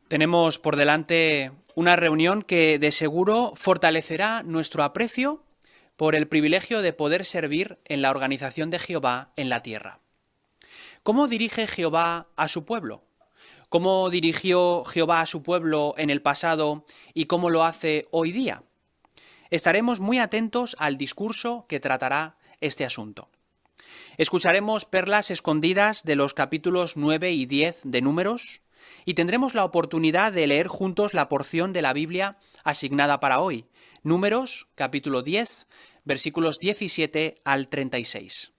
Tenemos por delante una reunión que de seguro fortalecerá nuestro aprecio por el privilegio de poder servir en la organización de Jehová en la tierra. ¿Cómo dirige Jehová a su pueblo? ¿Cómo dirigió Jehová a su pueblo en el pasado y cómo lo hace hoy día? Estaremos muy atentos al discurso que tratará este asunto. Escucharemos perlas escondidas de los capítulos 9 y 10 de Números y tendremos la oportunidad de leer juntos la porción de la Biblia asignada para hoy, Números, capítulo 10, versículos 17 al 36.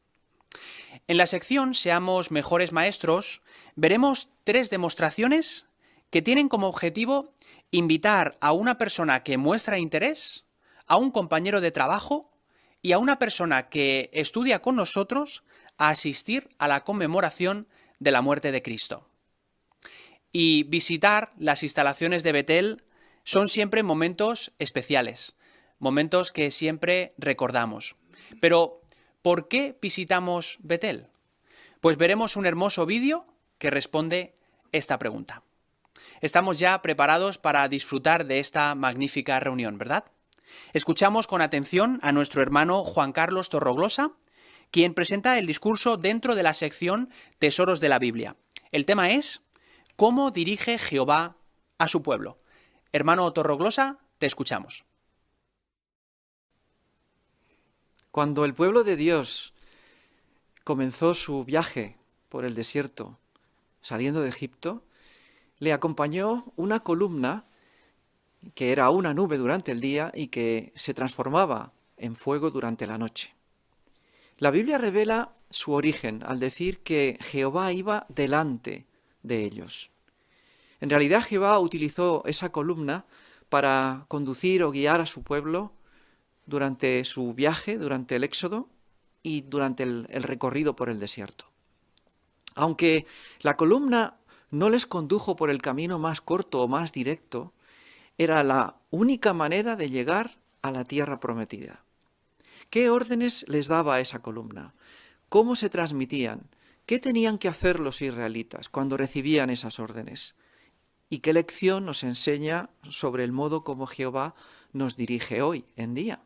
En la sección Seamos mejores maestros, veremos 3 demostraciones que tienen como objetivo invitar a una persona que muestra interés, a un compañero de trabajo y a una persona que estudia con nosotros a asistir a la conmemoración de la muerte de Cristo. Y visitar las instalaciones de Betel son siempre momentos especiales, momentos que siempre recordamos. Pero, ¿por qué visitamos Betel? Pues veremos un hermoso vídeo que responde esta pregunta. Estamos ya preparados para disfrutar de esta magnífica reunión, ¿verdad? Escuchamos con atención a nuestro hermano Juan Carlos Torroglosa, quien presenta el discurso dentro de la sección Tesoros de la Biblia. El tema es ¿cómo dirige Jehová a su pueblo? Hermano Torroglosa, te escuchamos. Cuando el pueblo de Dios comenzó su viaje por el desierto, saliendo de Egipto, le acompañó una columna que era una nube durante el día y que se transformaba en fuego durante la noche. La Biblia revela su origen al decir que Jehová iba delante de ellos. En realidad Jehová utilizó esa columna para conducir o guiar a su pueblo durante su viaje, durante el éxodo y durante el recorrido por el desierto. Aunque la columna no les condujo por el camino más corto o más directo, era la única manera de llegar a la tierra prometida. ¿Qué órdenes les daba esa columna? ¿Cómo se transmitían? ¿Qué tenían que hacer los israelitas cuando recibían esas órdenes? ¿Y qué lección nos enseña sobre el modo como Jehová nos dirige hoy en día?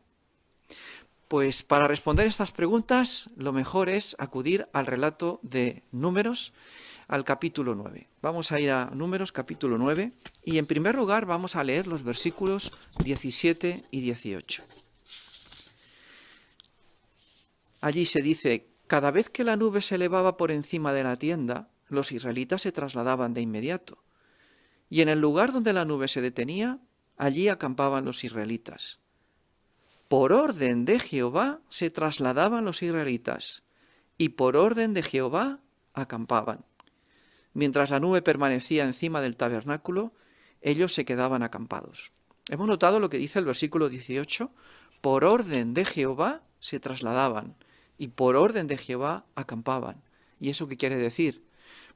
Pues para responder estas preguntas, lo mejor es acudir al relato de Números, al capítulo 9. Vamos a ir a Números, capítulo 9, y en primer lugar vamos a leer los versículos 17 y 18. Allí se dice: cada vez que la nube se elevaba por encima de la tienda, los israelitas se trasladaban de inmediato. Y en el lugar donde la nube se detenía, allí acampaban los israelitas. Por orden de Jehová se trasladaban los israelitas, y por orden de Jehová acampaban. Mientras la nube permanecía encima del tabernáculo, ellos se quedaban acampados. Hemos notado lo que dice el versículo 18, por orden de Jehová se trasladaban, y por orden de Jehová acampaban. ¿Y eso qué quiere decir?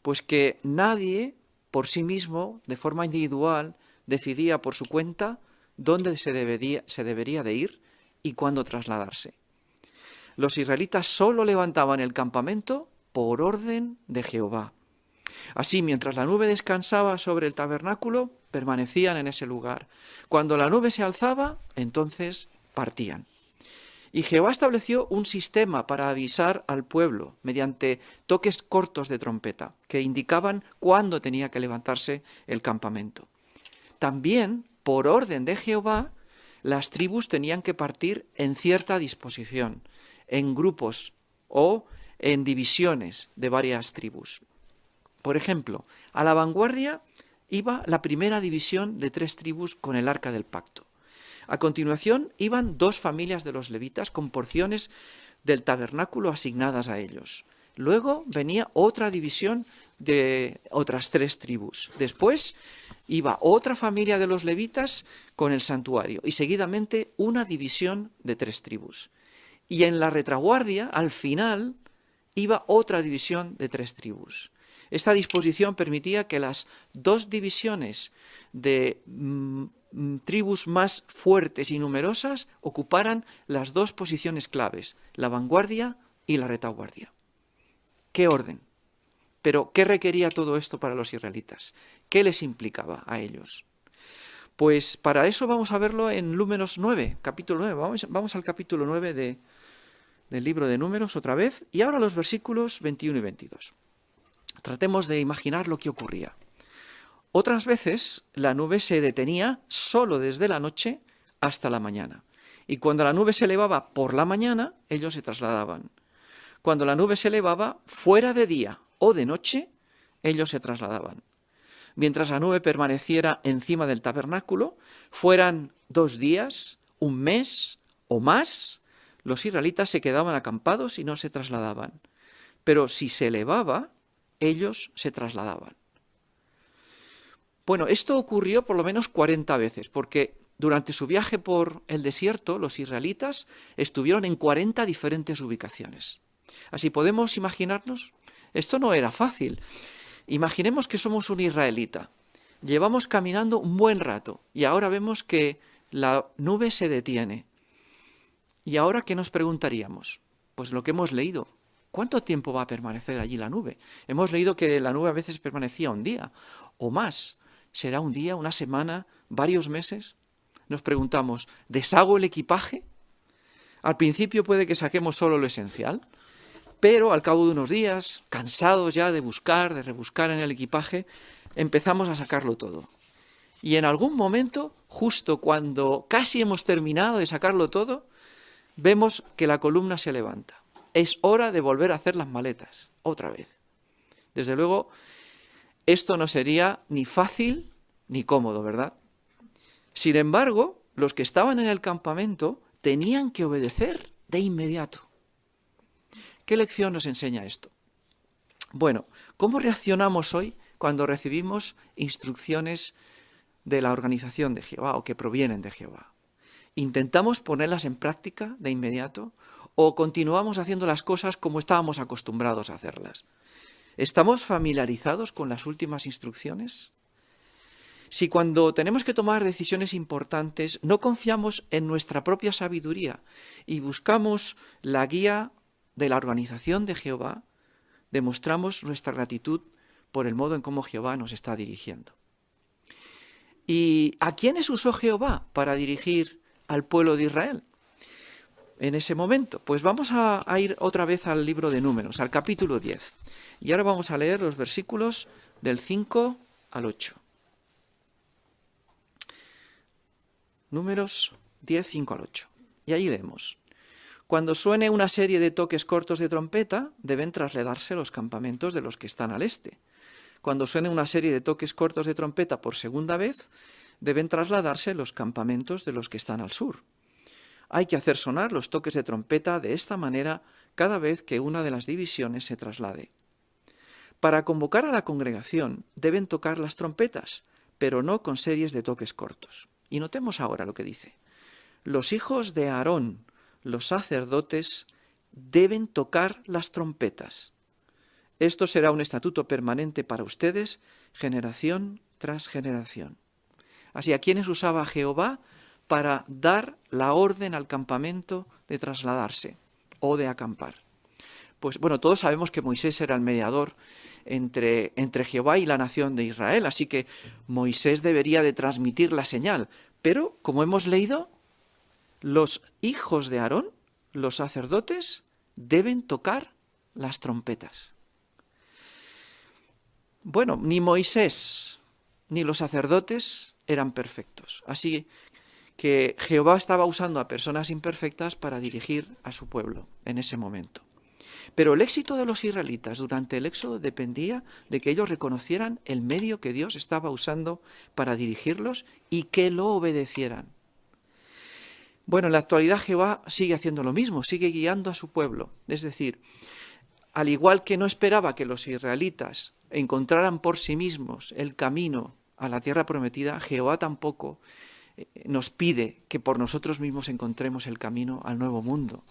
Pues que nadie por sí mismo, de forma individual, decidía por su cuenta dónde se debería de ir y cuándo trasladarse. Los israelitas solo levantaban el campamento por orden de Jehová. Así, mientras la nube descansaba sobre el tabernáculo, permanecían en ese lugar. Cuando la nube se alzaba, entonces partían. Y Jehová estableció un sistema para avisar al pueblo mediante toques cortos de trompeta que indicaban cuándo tenía que levantarse el campamento. También, por orden de Jehová, las tribus tenían que partir en cierta disposición, en grupos o en divisiones de varias tribus. Por ejemplo, a la vanguardia iba la primera división de 3 tribus con el arca del pacto. A continuación iban 2 familias de los levitas con porciones del tabernáculo asignadas a ellos. Luego venía otra división de otras 3 tribus. Después iba otra familia de los levitas con el santuario y seguidamente una división de 3 tribus. Y en la retaguardia, al final, iba otra división de 3 tribus. Esta disposición permitía que las 2 divisiones de tribus más fuertes y numerosas ocuparan las 2 posiciones claves, la vanguardia y la retaguardia. ¿Qué orden? Pero, ¿qué requería todo esto para los israelitas? ¿Qué les implicaba a ellos? Pues para eso vamos a verlo en Números 9, capítulo 9. Vamos al capítulo 9 del libro de Números otra vez, y ahora los versículos 21 y 22. Tratemos de imaginar lo que ocurría. Otras veces la nube se detenía solo desde la noche hasta la mañana, y cuando la nube se elevaba por la mañana, ellos se trasladaban. Cuando la nube se elevaba fuera de día o de noche, ellos se trasladaban. Mientras la nube permaneciera encima del tabernáculo, fueran 2 días, 1 mes o más, los israelitas se quedaban acampados y no se trasladaban. Pero si se elevaba, ellos se trasladaban. Bueno, esto ocurrió por lo menos 40 veces, porque durante su viaje por el desierto, los israelitas estuvieron en 40 diferentes ubicaciones. Así podemos imaginarnos, esto no era fácil. Imaginemos que somos un israelita, llevamos caminando un buen rato y ahora vemos que la nube se detiene. ¿Y ahora qué nos preguntaríamos? Pues lo que hemos leído. ¿Cuánto tiempo va a permanecer allí la nube? Hemos leído que la nube a veces permanecía un día o más. ¿Será un día, una semana, varios meses? Nos preguntamos, ¿deshago el equipaje? Al principio puede que saquemos solo lo esencial, pero al cabo de unos días, cansados ya de buscar, de rebuscar en el equipaje, empezamos a sacarlo todo. Y en algún momento, justo cuando casi hemos terminado de sacarlo todo, vemos que la columna se levanta. Es hora de volver a hacer las maletas, otra vez. Desde luego, esto no sería ni fácil ni cómodo, ¿verdad? Sin embargo, los que estaban en el campamento tenían que obedecer de inmediato. ¿Qué lección nos enseña esto? Bueno, ¿cómo reaccionamos hoy cuando recibimos instrucciones de la organización de Jehová o que provienen de Jehová? ¿Intentamos ponerlas en práctica de inmediato o continuamos haciendo las cosas como estábamos acostumbrados a hacerlas? ¿Estamos familiarizados con las últimas instrucciones? Si cuando tenemos que tomar decisiones importantes no confiamos en nuestra propia sabiduría y buscamos la guía de la organización de Jehová, demostramos nuestra gratitud por el modo en cómo Jehová nos está dirigiendo. ¿Y a quiénes usó Jehová para dirigir al pueblo de Israel en ese momento? Pues vamos a ir otra vez al libro de Números, al capítulo 10. Y ahora vamos a leer los versículos del 5 al 8. Números 10, 5 al 8. Y ahí leemos. Cuando suene una serie de toques cortos de trompeta, deben trasladarse los campamentos de los que están al este. Cuando suene una serie de toques cortos de trompeta por segunda vez, deben trasladarse los campamentos de los que están al sur. Hay que hacer sonar los toques de trompeta de esta manera cada vez que una de las divisiones se traslade. Para convocar a la congregación deben tocar las trompetas, pero no con series de toques cortos. Y notemos ahora lo que dice. Los hijos de Aarón, los sacerdotes, deben tocar las trompetas. Esto será un estatuto permanente para ustedes, generación tras generación. Así, ¿a quiénes usaba Jehová para dar la orden al campamento de trasladarse o de acampar? Pues bueno, todos sabemos que Moisés era el mediador entre Jehová y la nación de Israel, así que Moisés debería de transmitir la señal. Pero, como hemos leído, los hijos de Aarón, los sacerdotes, deben tocar las trompetas. Bueno, ni Moisés ni los sacerdotes eran perfectos, así que Jehová estaba usando a personas imperfectas para dirigir a su pueblo en ese momento. Pero el éxito de los israelitas durante el éxodo dependía de que ellos reconocieran el medio que Dios estaba usando para dirigirlos y que lo obedecieran. Bueno, en la actualidad Jehová sigue haciendo lo mismo, sigue guiando a su pueblo. Es decir, al igual que no esperaba que los israelitas encontraran por sí mismos el camino a la tierra prometida, Jehová tampoco nos pide que por nosotros mismos encontremos el camino al nuevo mundo.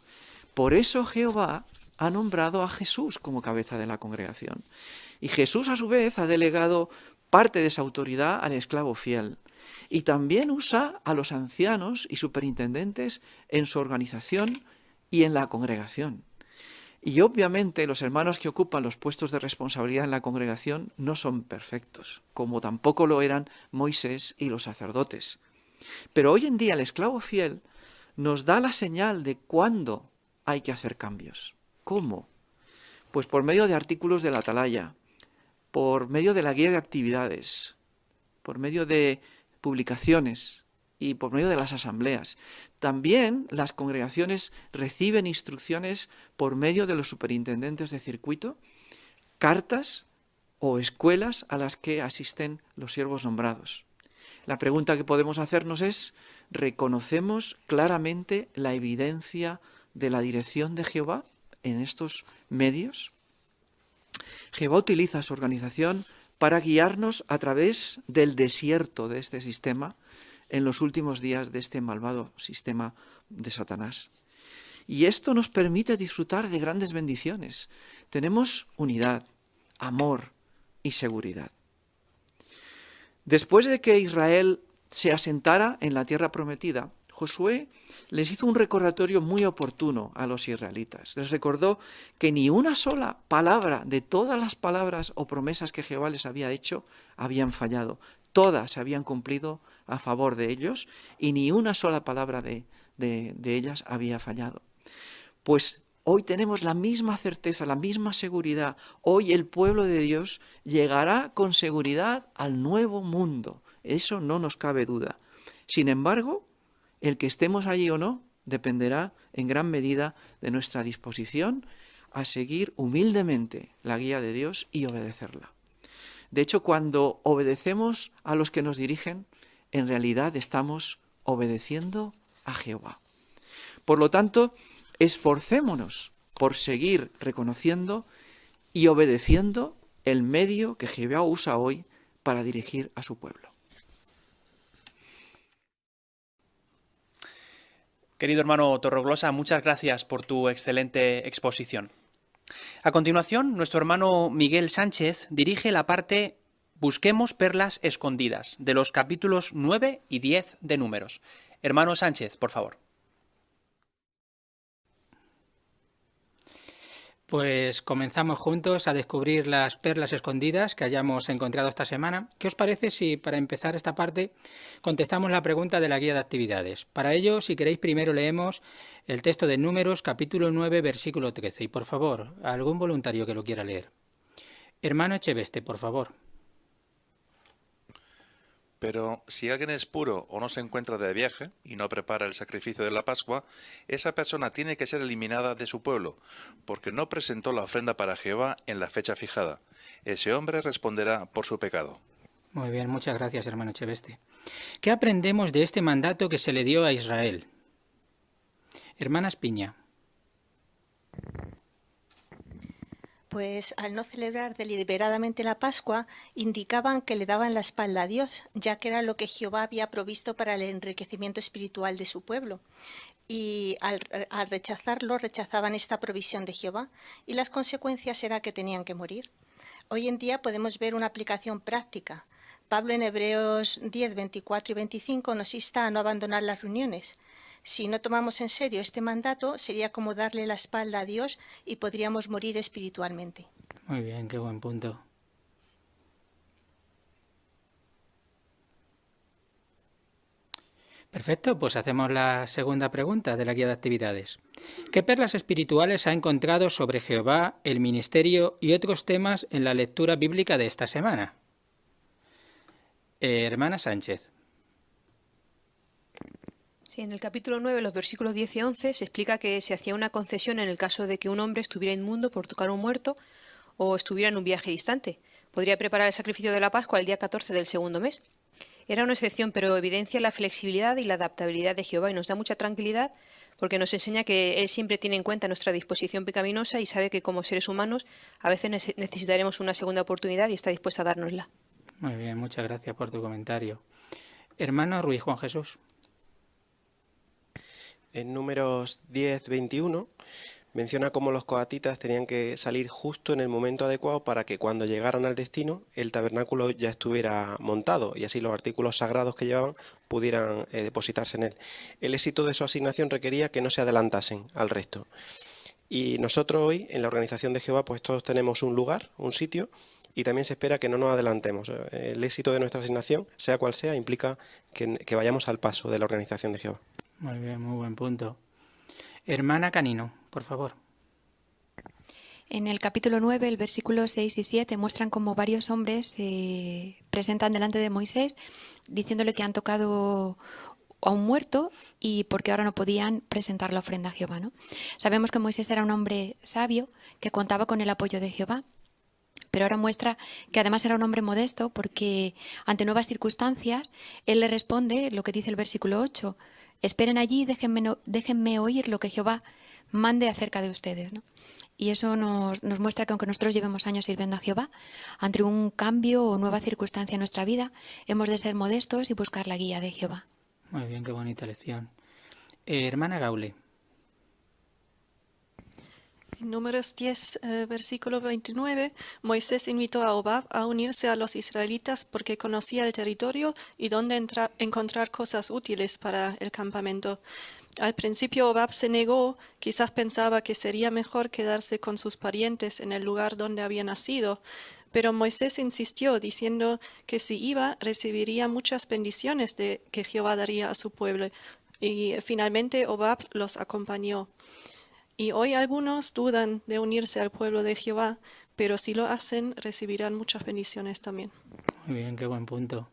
Por eso Jehová ha nombrado a Jesús como cabeza de la congregación. Y Jesús a su vez ha delegado parte de esa autoridad al esclavo fiel. Y también usa a los ancianos y superintendentes en su organización y en la congregación. Y obviamente los hermanos que ocupan los puestos de responsabilidad en la congregación no son perfectos, como tampoco lo eran Moisés y los sacerdotes. Pero hoy en día el esclavo fiel nos da la señal de cuándo hay que hacer cambios. ¿Cómo? Pues por medio de artículos de la atalaya, por medio de la guía de actividades, por medio de publicaciones y por medio de las asambleas. También las congregaciones reciben instrucciones por medio de los superintendentes de circuito, cartas o escuelas a las que asisten los siervos nombrados. La pregunta que podemos hacernos es, ¿reconocemos claramente la evidencia de la dirección de Jehová en estos medios? Jehová utiliza su organización para guiarnos a través del desierto de este sistema en los últimos días de este malvado sistema de Satanás. Y esto nos permite disfrutar de grandes bendiciones. Tenemos unidad, amor y seguridad. Después de que Israel se asentara en la tierra prometida, Josué les hizo un recordatorio muy oportuno a los israelitas. Les recordó que ni una sola palabra de todas las palabras o promesas que Jehová les había hecho habían fallado. Todas se habían cumplido a favor de ellos y ni una sola palabra de ellas había fallado. Pues hoy tenemos la misma certeza, la misma seguridad. Hoy el pueblo de Dios llegará con seguridad al nuevo mundo. Eso no nos cabe duda. Sin embargo, el que estemos allí o no dependerá en gran medida de nuestra disposición a seguir humildemente la guía de Dios y obedecerla. De hecho, cuando obedecemos a los que nos dirigen, en realidad estamos obedeciendo a Jehová. Por lo tanto, esforcémonos por seguir reconociendo y obedeciendo el medio que Jehová usa hoy para dirigir a su pueblo. Querido hermano Torreglosa, muchas gracias por tu excelente exposición. A continuación, nuestro hermano Miguel Sánchez dirige la parte Busquemos perlas escondidas, de los capítulos 9 y 10 de Números. Hermano Sánchez, por favor. Pues comenzamos juntos a descubrir las perlas escondidas que hayamos encontrado esta semana. ¿Qué os parece si para empezar esta parte contestamos la pregunta de la guía de actividades? Para ello, si queréis, primero leemos el texto de Números, capítulo 9, versículo 13. Y por favor, algún voluntario que lo quiera leer. Hermano Echeveste, por favor. Pero si alguien es puro o no se encuentra de viaje y no prepara el sacrificio de la Pascua, esa persona tiene que ser eliminada de su pueblo, porque no presentó la ofrenda para Jehová en la fecha fijada. Ese hombre responderá por su pecado. Muy bien, muchas gracias, hermano Echeveste. ¿Qué aprendemos de este mandato que se le dio a Israel? Hermana Espiña. Pues al no celebrar deliberadamente la Pascua, indicaban que le daban la espalda a Dios, ya que era lo que Jehová había provisto para el enriquecimiento espiritual de su pueblo. Y al rechazarlo, rechazaban esta provisión de Jehová, y las consecuencias era que tenían que morir. Hoy en día podemos ver una aplicación práctica. Pablo en Hebreos 10, 24 y 25 nos insta a no abandonar las reuniones. Si no tomamos en serio este mandato, sería como darle la espalda a Dios y podríamos morir espiritualmente. Muy bien, qué buen punto. Perfecto, pues hacemos la segunda pregunta de la guía de actividades. ¿Qué perlas espirituales ha encontrado sobre Jehová, el ministerio y otros temas en la lectura bíblica de esta semana? Hermana Sánchez. Sí, en el capítulo 9, los versículos 10 y 11, se explica que se hacía una concesión en el caso de que un hombre estuviera inmundo por tocar a un muerto o estuviera en un viaje distante. Podría preparar el sacrificio de la Pascua el día 14 del segundo mes. Era una excepción, pero evidencia la flexibilidad y la adaptabilidad de Jehová y nos da mucha tranquilidad porque nos enseña que Él siempre tiene en cuenta nuestra disposición pecaminosa y sabe que como seres humanos a veces necesitaremos una segunda oportunidad y está dispuesto a dárnosla. Muy bien, muchas gracias por tu comentario. Hermano Ruiz Juan Jesús. En Números 10, 21 menciona cómo los coatitas tenían que salir justo en el momento adecuado para que cuando llegaran al destino el tabernáculo ya estuviera montado y así los artículos sagrados que llevaban pudieran depositarse en él. El éxito de su asignación requería que no se adelantasen al resto. Y nosotros hoy, en la organización de Jehová, pues todos tenemos un lugar, un sitio, y también se espera que no nos adelantemos. El éxito de nuestra asignación, sea cual sea, implica que vayamos al paso de la organización de Jehová. Muy bien, muy buen punto. Hermana Canino, por favor. En el capítulo 9, el versículo 6 y 7 muestran cómo varios hombres se presentan delante de Moisés diciéndole que han tocado a un muerto y porque ahora no podían presentar la ofrenda a Jehová, ¿no? Sabemos que Moisés era un hombre sabio que contaba con el apoyo de Jehová, pero ahora muestra que además era un hombre modesto porque ante nuevas circunstancias él le responde lo que dice el versículo 8: esperen allí, déjenme oír lo que Jehová mande acerca de ustedes, ¿no? Y eso nos muestra que aunque nosotros llevemos años sirviendo a Jehová, ante un cambio o nueva circunstancia en nuestra vida, hemos de ser modestos y buscar la guía de Jehová. Muy bien, qué bonita lección. Hermana Gaule. En Números 10, versículo 29, Moisés invitó a Hobab a unirse a los israelitas porque conocía el territorio y dónde encontrar cosas útiles para el campamento. Al principio Hobab se negó, quizás pensaba que sería mejor quedarse con sus parientes en el lugar donde había nacido, pero Moisés insistió diciendo que si iba recibiría muchas bendiciones que Jehová daría a su pueblo, y finalmente Hobab los acompañó. Y hoy algunos dudan de unirse al pueblo de Jehová, pero si lo hacen recibirán muchas bendiciones también. Muy bien, qué buen punto.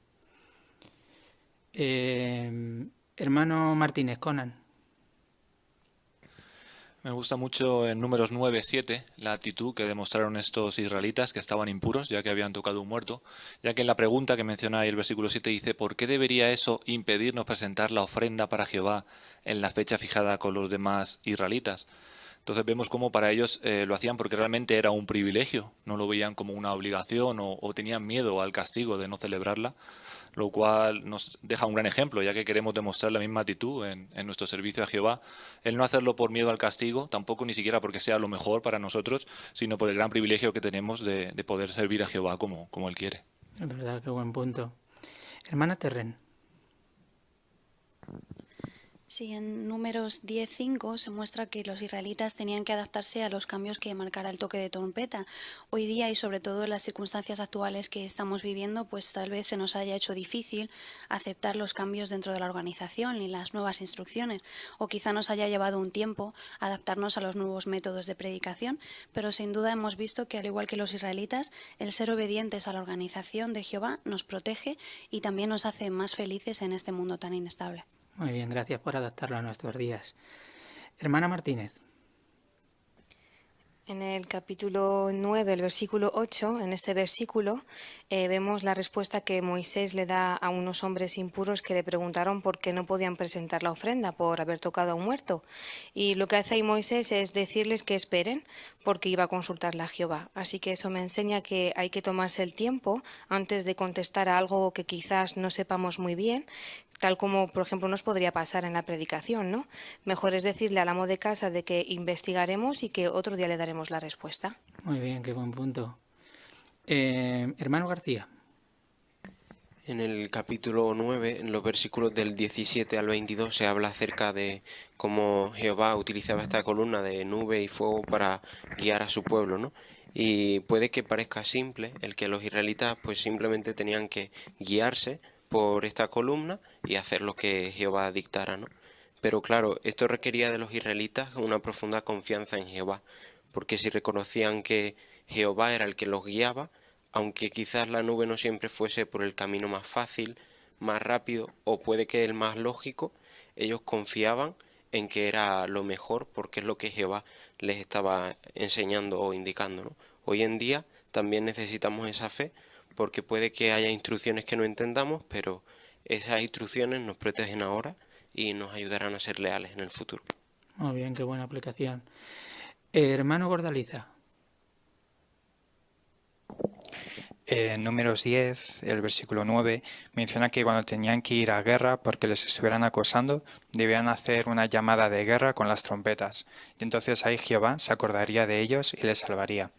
Hermano Martínez, Conan. Me gusta mucho en Números 9-7 la actitud que demostraron estos israelitas que estaban impuros ya que habían tocado un muerto, ya que en la pregunta que menciona ahí el versículo 7 dice ¿por qué debería eso impedirnos presentar la ofrenda para Jehová en la fecha fijada con los demás israelitas? Entonces vemos cómo para ellos lo hacían porque realmente era un privilegio, no lo veían como una obligación o tenían miedo al castigo de no celebrarla, lo cual nos deja un gran ejemplo, ya que queremos demostrar la misma actitud en nuestro servicio a Jehová, el no hacerlo por miedo al castigo, tampoco ni siquiera porque sea lo mejor para nosotros, sino por el gran privilegio que tenemos de poder servir a Jehová como Él quiere. Es verdad, qué buen punto. Hermana Terren. Sí, en Números 10:5 se muestra que los israelitas tenían que adaptarse a los cambios que marcara el toque de trompeta. Hoy día y sobre todo en las circunstancias actuales que estamos viviendo, pues tal vez se nos haya hecho difícil aceptar los cambios dentro de la organización y las nuevas instrucciones, o quizá nos haya llevado un tiempo adaptarnos a los nuevos métodos de predicación, pero sin duda hemos visto que al igual que los israelitas, el ser obedientes a la organización de Jehová nos protege y también nos hace más felices en este mundo tan inestable. Muy bien, gracias por adaptarlo a nuestros días. Hermana Martínez. En el capítulo 9, el versículo 8, en este versículo, vemos la respuesta que Moisés le da a unos hombres impuros que le preguntaron por qué no podían presentar la ofrenda por haber tocado a un muerto. Y lo que hace ahí Moisés es decirles que esperen porque iba a consultarle a Jehová. Así que eso me enseña que hay que tomarse el tiempo antes de contestar a algo que quizás no sepamos muy bien, tal como, por ejemplo, nos podría pasar en la predicación, ¿no? Mejor es decirle al amo de casa de que investigaremos y que otro día le daremos la respuesta. Muy bien, qué buen punto. Hermano García. En el capítulo 9, en los versículos del 17 al 22, se habla acerca de cómo Jehová utilizaba esta columna de nube y fuego para guiar a su pueblo, ¿no? Y puede que parezca simple el que los israelitas pues simplemente tenían que guiarse por esta columna y hacer lo que Jehová dictara, ¿no? Pero claro, esto requería de los israelitas una profunda confianza en Jehová, porque si reconocían que Jehová era el que los guiaba, aunque quizás la nube no siempre fuese por el camino más fácil, más rápido o puede que el más lógico, ellos confiaban en que era lo mejor porque es lo que Jehová les estaba enseñando o indicando, ¿no? Hoy en día también necesitamos esa fe porque puede que haya instrucciones que no entendamos, pero esas instrucciones nos protegen ahora y nos ayudarán a ser leales en el futuro. Muy bien, qué buena aplicación. Hermano Gordaliza. En Números 10, el versículo 9, menciona que cuando tenían que ir a guerra porque les estuvieran acosando, debían hacer una llamada de guerra con las trompetas, y entonces ahí Jehová se acordaría de ellos y les salvaría.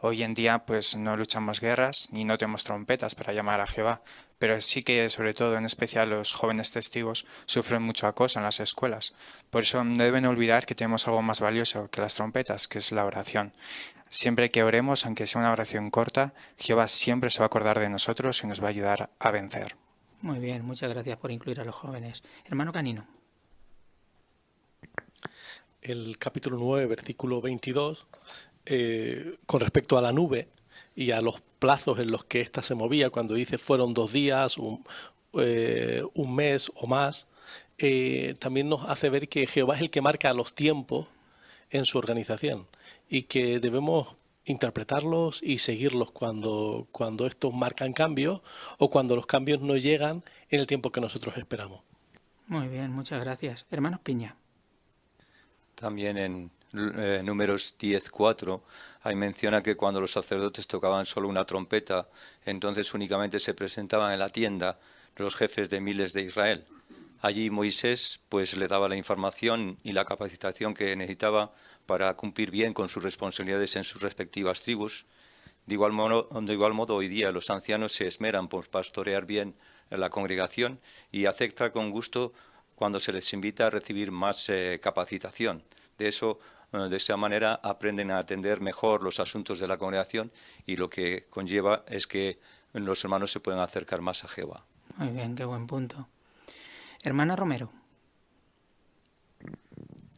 Hoy en día pues no luchamos guerras ni no tenemos trompetas para llamar a Jehová, pero sí que sobre todo en especial los jóvenes testigos sufren mucho acoso en las escuelas. Por eso no deben olvidar que tenemos algo más valioso que las trompetas, que es la oración. Siempre que oremos, aunque sea una oración corta, Jehová siempre se va a acordar de nosotros y nos va a ayudar a vencer. Muy bien, muchas gracias por incluir a los jóvenes. Hermano Canino. El capítulo 9, versículo 22, con respecto a la nube y a los plazos en los que ésta se movía, cuando dice fueron 2 días, un mes o más, también nos hace ver que Jehová es el que marca los tiempos en su organización y que debemos interpretarlos y seguirlos cuando estos marcan cambios o cuando los cambios no llegan en el tiempo que nosotros esperamos. Muy bien, muchas gracias. Hermanos Piña. También en Números 10:4, ahí menciona que cuando los sacerdotes tocaban solo una trompeta, entonces únicamente se presentaban en la tienda los jefes de miles de Israel. Allí Moisés pues le daba la información y la capacitación que necesitaba para cumplir bien con sus responsabilidades en sus respectivas tribus. De igual modo, hoy día los ancianos se esmeran por pastorear bien la congregación y aceptan con gusto cuando se les invita a recibir más capacitación. De esa manera aprenden a atender mejor los asuntos de la congregación y lo que conlleva es que los hermanos se pueden acercar más a Jehová. Muy bien, qué buen punto. Hermana Romero.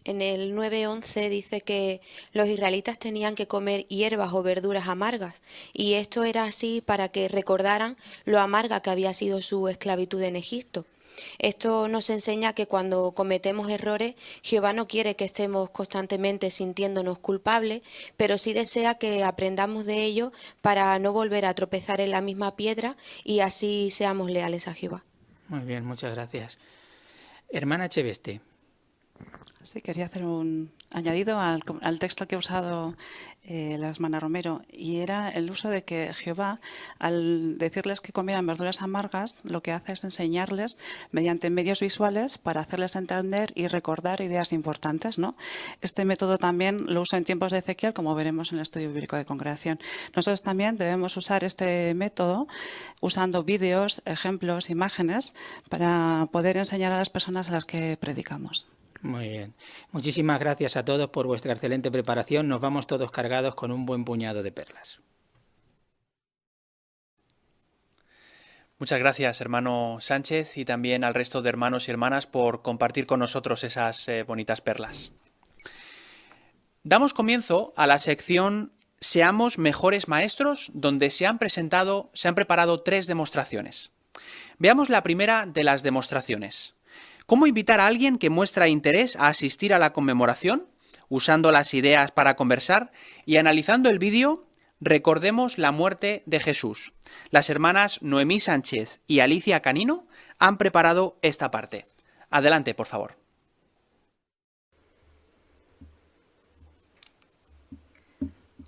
En el 9:11 dice que los israelitas tenían que comer hierbas o verduras amargas, y esto era así para que recordaran lo amarga que había sido su esclavitud en Egipto. Esto nos enseña que cuando cometemos errores, Jehová no quiere que estemos constantemente sintiéndonos culpables, pero sí desea que aprendamos de ello para no volver a tropezar en la misma piedra y así seamos leales a Jehová. Muy bien, muchas gracias. Hermana Cheveste. Sí, quería hacer un añadido al texto que ha usado la hermana Romero, y era el uso de que Jehová, al decirles que comieran verduras amargas, lo que hace es enseñarles mediante medios visuales para hacerles entender y recordar ideas importantes, ¿no? Este método también lo usa en tiempos de Ezequiel, como veremos en el estudio bíblico de congregación. Nosotros también debemos usar este método usando vídeos, ejemplos, imágenes, para poder enseñar a las personas a las que predicamos. Muy bien. Muchísimas gracias a todos por vuestra excelente preparación. Nos vamos todos cargados con un buen puñado de perlas. Muchas gracias, hermano Sánchez, y también al resto de hermanos y hermanas por compartir con nosotros esas bonitas perlas. Damos comienzo a la sección Seamos mejores maestros, donde se han preparado 3 demostraciones. Veamos la primera de las demostraciones. ¿Cómo invitar a alguien que muestra interés a asistir a la conmemoración? Usando las ideas para conversar y analizando el vídeo, recordemos la muerte de Jesús. Las hermanas Noemí Sánchez y Alicia Canino han preparado esta parte. Adelante, por favor.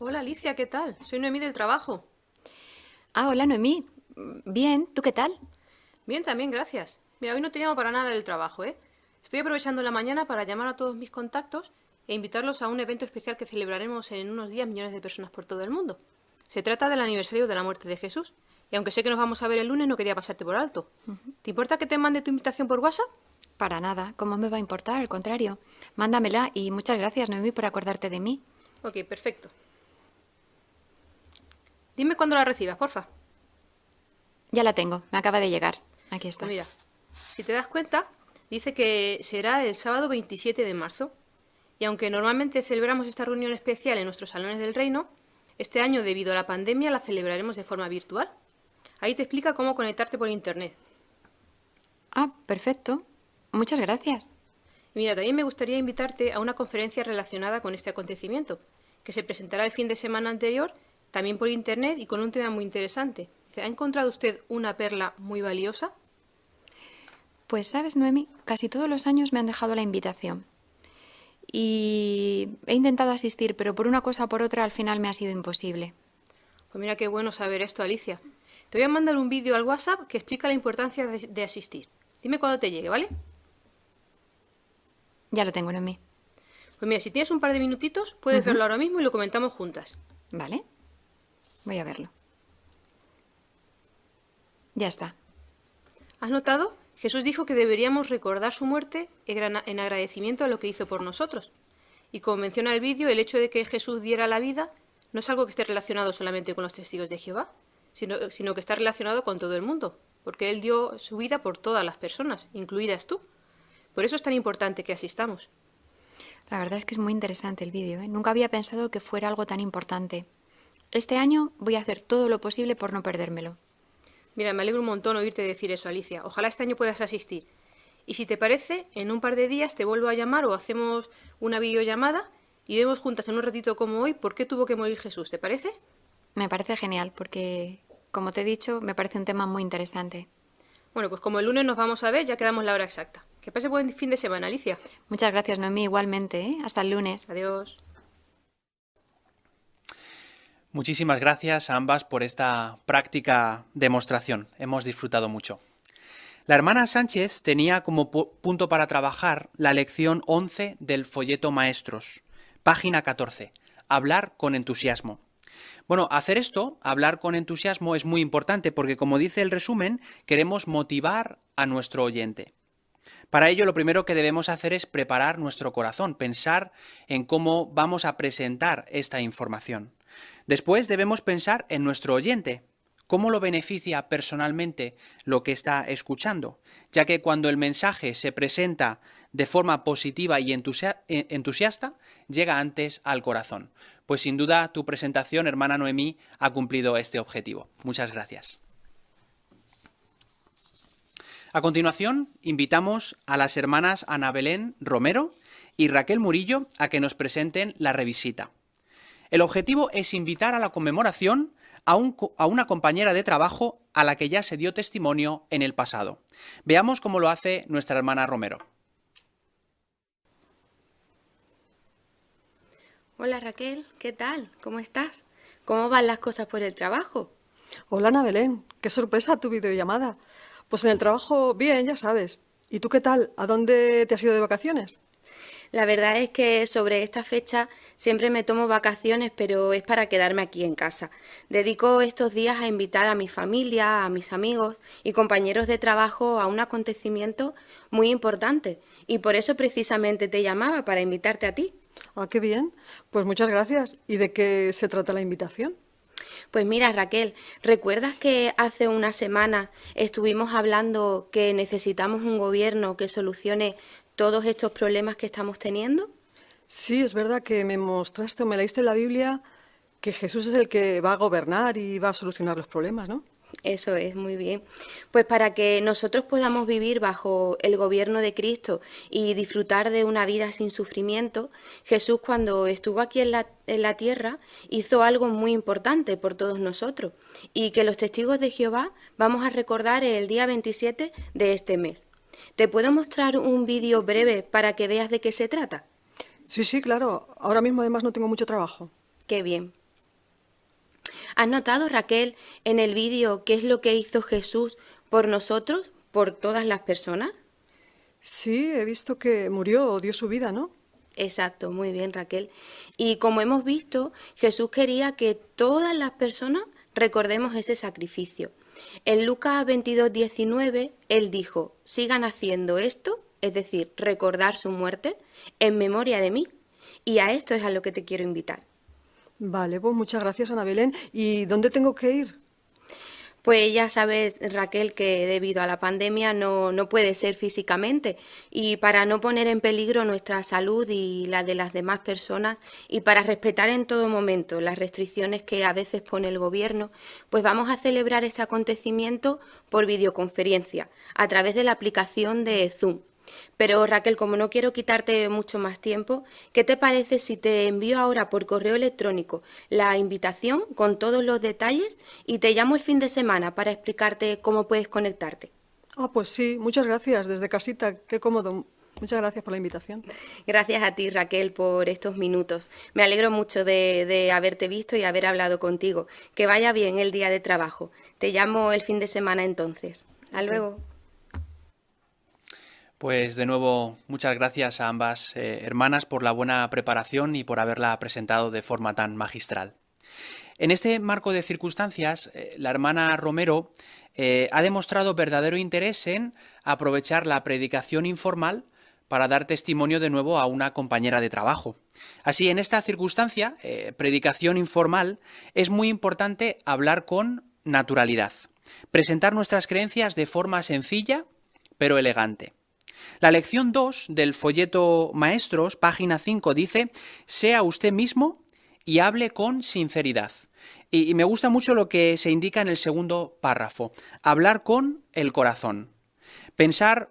Hola Alicia, ¿qué tal? Soy Noemí del trabajo. Ah, hola Noemí. Bien, ¿tú qué tal? Bien, también, gracias. Mira, hoy no te llamo para nada del trabajo, ¿eh? Estoy aprovechando la mañana para llamar a todos mis contactos e invitarlos a un evento especial que celebraremos en unos días millones de personas por todo el mundo. Se trata del aniversario de la muerte de Jesús. Y aunque sé que nos vamos a ver el lunes, no quería pasarte por alto. ¿Te importa que te mande tu invitación por WhatsApp? Para nada, ¿cómo me va a importar? Al contrario. Mándamela y muchas gracias, Noemí, por acordarte de mí. Ok, perfecto. Dime cuándo la recibas, porfa. Ya la tengo, me acaba de llegar. Aquí está. Pues mira, si te das cuenta, dice que será el sábado 27 de marzo. Y aunque normalmente celebramos esta reunión especial en nuestros salones del reino, este año, debido a la pandemia, la celebraremos de forma virtual. Ahí te explica cómo conectarte por internet. Ah, perfecto. Muchas gracias. Y mira, también me gustaría invitarte a una conferencia relacionada con este acontecimiento, que se presentará el fin de semana anterior, también por internet y con un tema muy interesante. ¿Ha encontrado usted una perla muy valiosa? Pues sabes, Noemí, casi todos los años me han dejado la invitación. Y he intentado asistir, pero por una cosa o por otra al final me ha sido imposible. Pues mira qué bueno saber esto, Alicia. Te voy a mandar un vídeo al WhatsApp que explica la importancia de asistir. Dime cuándo te llegue, ¿vale? Ya lo tengo, Noemí. Pues mira, si tienes un par de minutitos, puedes verlo ahora mismo y lo comentamos juntas. Vale. Voy a verlo. Ya está. ¿Has notado? Jesús dijo que deberíamos recordar su muerte en agradecimiento a lo que hizo por nosotros. Y como menciona el vídeo, el hecho de que Jesús diera la vida no es algo que esté relacionado solamente con los testigos de Jehová, sino que está relacionado con todo el mundo, porque Él dio su vida por todas las personas, incluidas tú. Por eso es tan importante que asistamos. La verdad es que es muy interesante el vídeo, ¿eh? Nunca había pensado que fuera algo tan importante. Este año voy a hacer todo lo posible por no perdérmelo. Mira, me alegro un montón oírte decir eso, Alicia. Ojalá este año puedas asistir. Y si te parece, en un par de días te vuelvo a llamar o hacemos una videollamada y vemos juntas en un ratito como hoy por qué tuvo que morir Jesús. ¿Te parece? Me parece genial porque, como te he dicho, me parece un tema muy interesante. Bueno, pues como el lunes nos vamos a ver, ya quedamos la hora exacta. Que pase buen fin de semana, Alicia. Muchas gracias, Noemí, igualmente, ¿eh? Hasta el lunes. Adiós. Muchísimas gracias a ambas por esta práctica demostración. Hemos disfrutado mucho. La hermana Sánchez tenía como punto para trabajar la lección 11 del folleto Maestros, página 14, hablar con entusiasmo. Bueno, hacer esto, hablar con entusiasmo, es muy importante porque, como dice el resumen, queremos motivar a nuestro oyente. Para ello, lo primero que debemos hacer es preparar nuestro corazón, pensar en cómo vamos a presentar esta información. Después debemos pensar en nuestro oyente, cómo lo beneficia personalmente lo que está escuchando, ya que cuando el mensaje se presenta de forma positiva y entusiasta, llega antes al corazón. Pues sin duda tu presentación, hermana Noemí, ha cumplido este objetivo. Muchas gracias. A continuación, invitamos a las hermanas Ana Belén Romero y Raquel Murillo a que nos presenten la revisita. El objetivo es invitar a la conmemoración a una compañera de trabajo a la que ya se dio testimonio en el pasado. Veamos cómo lo hace nuestra hermana Romero. Hola Raquel, ¿qué tal? ¿Cómo estás? ¿Cómo van las cosas por el trabajo? Hola Ana Belén, qué sorpresa tu videollamada. Pues en el trabajo bien, ya sabes. ¿Y tú qué tal? ¿A dónde te has ido de vacaciones? La verdad es que sobre esta fecha siempre me tomo vacaciones, pero es para quedarme aquí en casa. Dedico estos días a invitar a mi familia, a mis amigos y compañeros de trabajo a un acontecimiento muy importante. Y por eso precisamente te llamaba, para invitarte a ti. Ah, qué bien. Pues muchas gracias. ¿Y de qué se trata la invitación? Pues mira, Raquel, ¿recuerdas que hace unas semanas estuvimos hablando que necesitamos un gobierno que solucione todos estos problemas que estamos teniendo? Sí, es verdad que me mostraste o me leíste en la Biblia que Jesús es el que va a gobernar y va a solucionar los problemas, ¿no? Eso es, muy bien. Pues para que nosotros podamos vivir bajo el gobierno de Cristo y disfrutar de una vida sin sufrimiento, Jesús, cuando estuvo aquí en la tierra, hizo algo muy importante por todos nosotros y que los testigos de Jehová vamos a recordar el día 27 de este mes. ¿Te puedo mostrar un vídeo breve para que veas de qué se trata? Sí, claro. Ahora mismo además no tengo mucho trabajo. Qué bien. ¿Has notado, Raquel, en el vídeo qué es lo que hizo Jesús por nosotros, por todas las personas? Sí, he visto que murió o dio su vida, ¿no? Exacto, muy bien, Raquel. Y como hemos visto, Jesús quería que todas las personas recordemos ese sacrificio. En Lucas 22:19, Él dijo, sigan haciendo esto, es decir, recordar su muerte, en memoria de mí. Y a esto es a lo que te quiero invitar. Vale, pues muchas gracias, Ana Belén. ¿Y dónde tengo que ir? Pues ya sabes, Raquel, que debido a la pandemia no puede ser físicamente, y para no poner en peligro nuestra salud y la de las demás personas, y para respetar en todo momento las restricciones que a veces pone el gobierno, pues vamos a celebrar este acontecimiento por videoconferencia, a través de la aplicación de Zoom. Pero Raquel, como no quiero quitarte mucho más tiempo, ¿qué te parece si te envío ahora por correo electrónico la invitación con todos los detalles y te llamo el fin de semana para explicarte cómo puedes conectarte? Ah, pues sí, muchas gracias, desde casita, qué cómodo. Muchas gracias por la invitación. Gracias a ti, Raquel, por estos minutos. Me alegro mucho de haberte visto y haber hablado contigo. Que vaya bien el día de trabajo. Te llamo el fin de semana entonces. Hasta luego. Pues de nuevo, muchas gracias a ambas hermanas por la buena preparación y por haberla presentado de forma tan magistral. En este marco de circunstancias, la hermana Romero ha demostrado verdadero interés en aprovechar la predicación informal para dar testimonio de nuevo a una compañera de trabajo. Así, en esta circunstancia, predicación informal, es muy importante hablar con naturalidad, presentar nuestras creencias de forma sencilla, pero elegante. La lección 2 del folleto Maestros, página 5, dice: sea usted mismo y hable con sinceridad. Y me gusta mucho lo que se indica en el segundo párrafo: hablar con el corazón. Pensar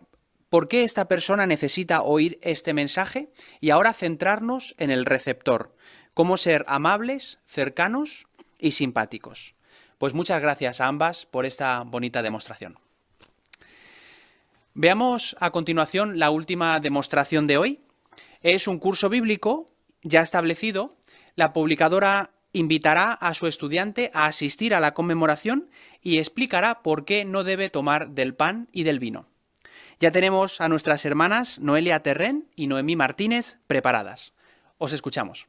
por qué esta persona necesita oír este mensaje y ahora centrarnos en el receptor, cómo ser amables, cercanos y simpáticos. Pues muchas gracias a ambas por esta bonita demostración. Veamos a continuación la última demostración de hoy. Es un curso bíblico ya establecido. La publicadora invitará a su estudiante a asistir a la conmemoración y explicará por qué no debe tomar del pan y del vino. Ya tenemos a nuestras hermanas Noelia Terrén y Noemí Martínez preparadas. Os escuchamos.